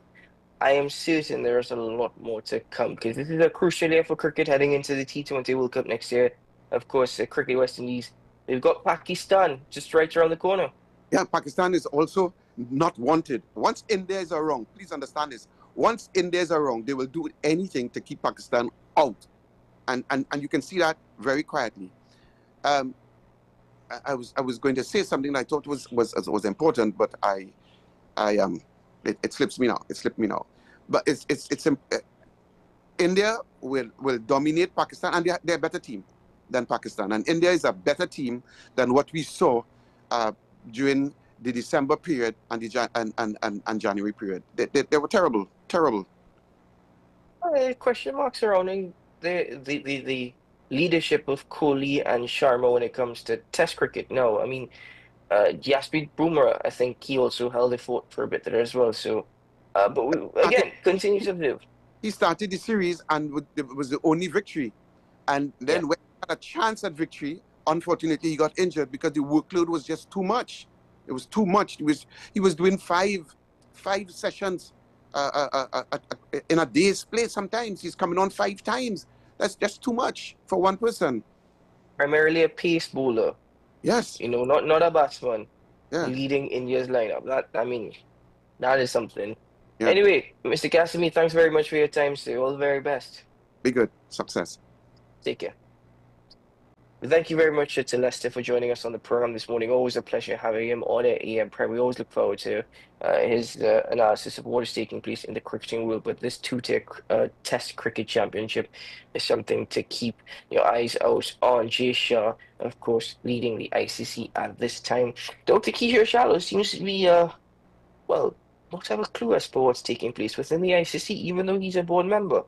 I am certain there's a lot more to come because this is a crucial year for cricket heading into the T20 World Cup next year. Of course, Cricket West Indies, they've got Pakistan just right around the corner. Yeah, Pakistan is also not wanted. Once Indians are wrong, please understand this. Once Indians are wrong, they will do anything to keep Pakistan out. And you can see that very quietly. I was going to say something that I thought was important, but it slips me now. It slipped me now. But India will dominate Pakistan, and they're a better team than Pakistan. And India is a better team than what we saw during the December period and the January period. They were terrible. Question marks surrounding the leadership of Kohli and Sharma when it comes to Test cricket. No, I mean, Jasprit Bumrah, I think he also held the fort for a bit there as well. So, but we, again, continue to live. He started the series and it was the only victory. And then when he had a chance at victory, unfortunately, he got injured because the workload was just too much. It was too much. He was doing five sessions in a day's play. Sometimes he's coming on 5 times. That's just too much for one person. Primarily a pace bowler. Yes. You know, not a batsman. Yeah. Leading India's lineup. That is something. Yeah. Anyway, Mr. Kasumi, thanks very much for your time, sir. All the very best. Be good. Success. Take care. Thank you very much to Lester for joining us on the program this morning. Always a pleasure having him on at AM Prem. We always look forward to his analysis of what is taking place in the cricketing world. But this 2-tier Test Cricket Championship is something to keep your eyes out on. Jay Shah, of course, leading the ICC at this time. Dr. Kishore Shallow seems to be, well, not have a clue as to what's taking place within the ICC, even though he's a board member.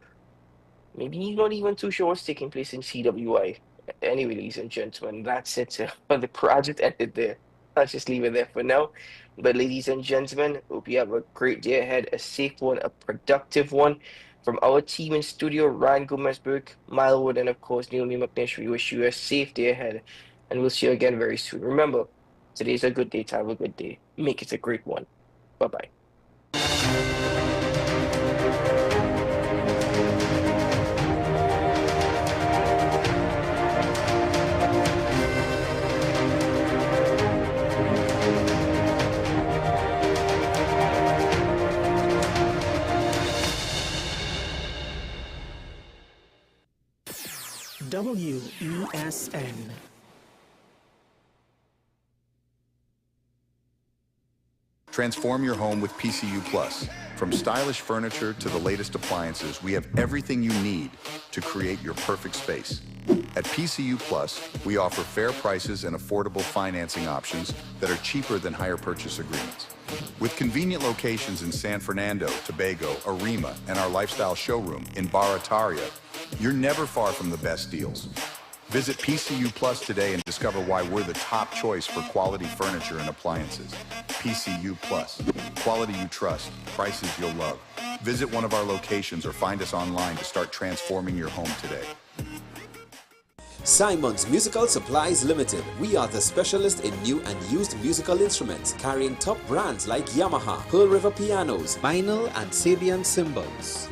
Maybe he's not even too sure what's taking place in CWI. Anyway, ladies and gentlemen, that's it. The project ended there. Let's just leave it there for now. But ladies and gentlemen, hope you have a great day ahead, a safe one, a productive one. From our team in studio, Ryan Gomez-Burke, Milewood, and of course, Neil McNish, we wish you a safe day ahead. And we'll see you again very soon. Remember, today's a good day to have a good day. Make it a great one. Bye-bye. WESN. Transform your home with PCU Plus. From stylish furniture to the latest appliances, we have everything you need to create your perfect space. At PCU Plus, we offer fair prices and affordable financing options that are cheaper than hire purchase agreements. With convenient locations in San Fernando, Tobago, Arima, and our lifestyle showroom in Barataria, you're never far from the best deals. Visit PCU Plus today and discover why we're the top choice for quality furniture and appliances. PCU Plus. Quality you trust, prices you'll love. Visit one of our locations or find us online to start transforming your home today. Simon's Musical Supplies Limited. We are the specialist in new and used musical instruments, carrying top brands like Yamaha, Pearl River pianos, vinyl and Sabian cymbals.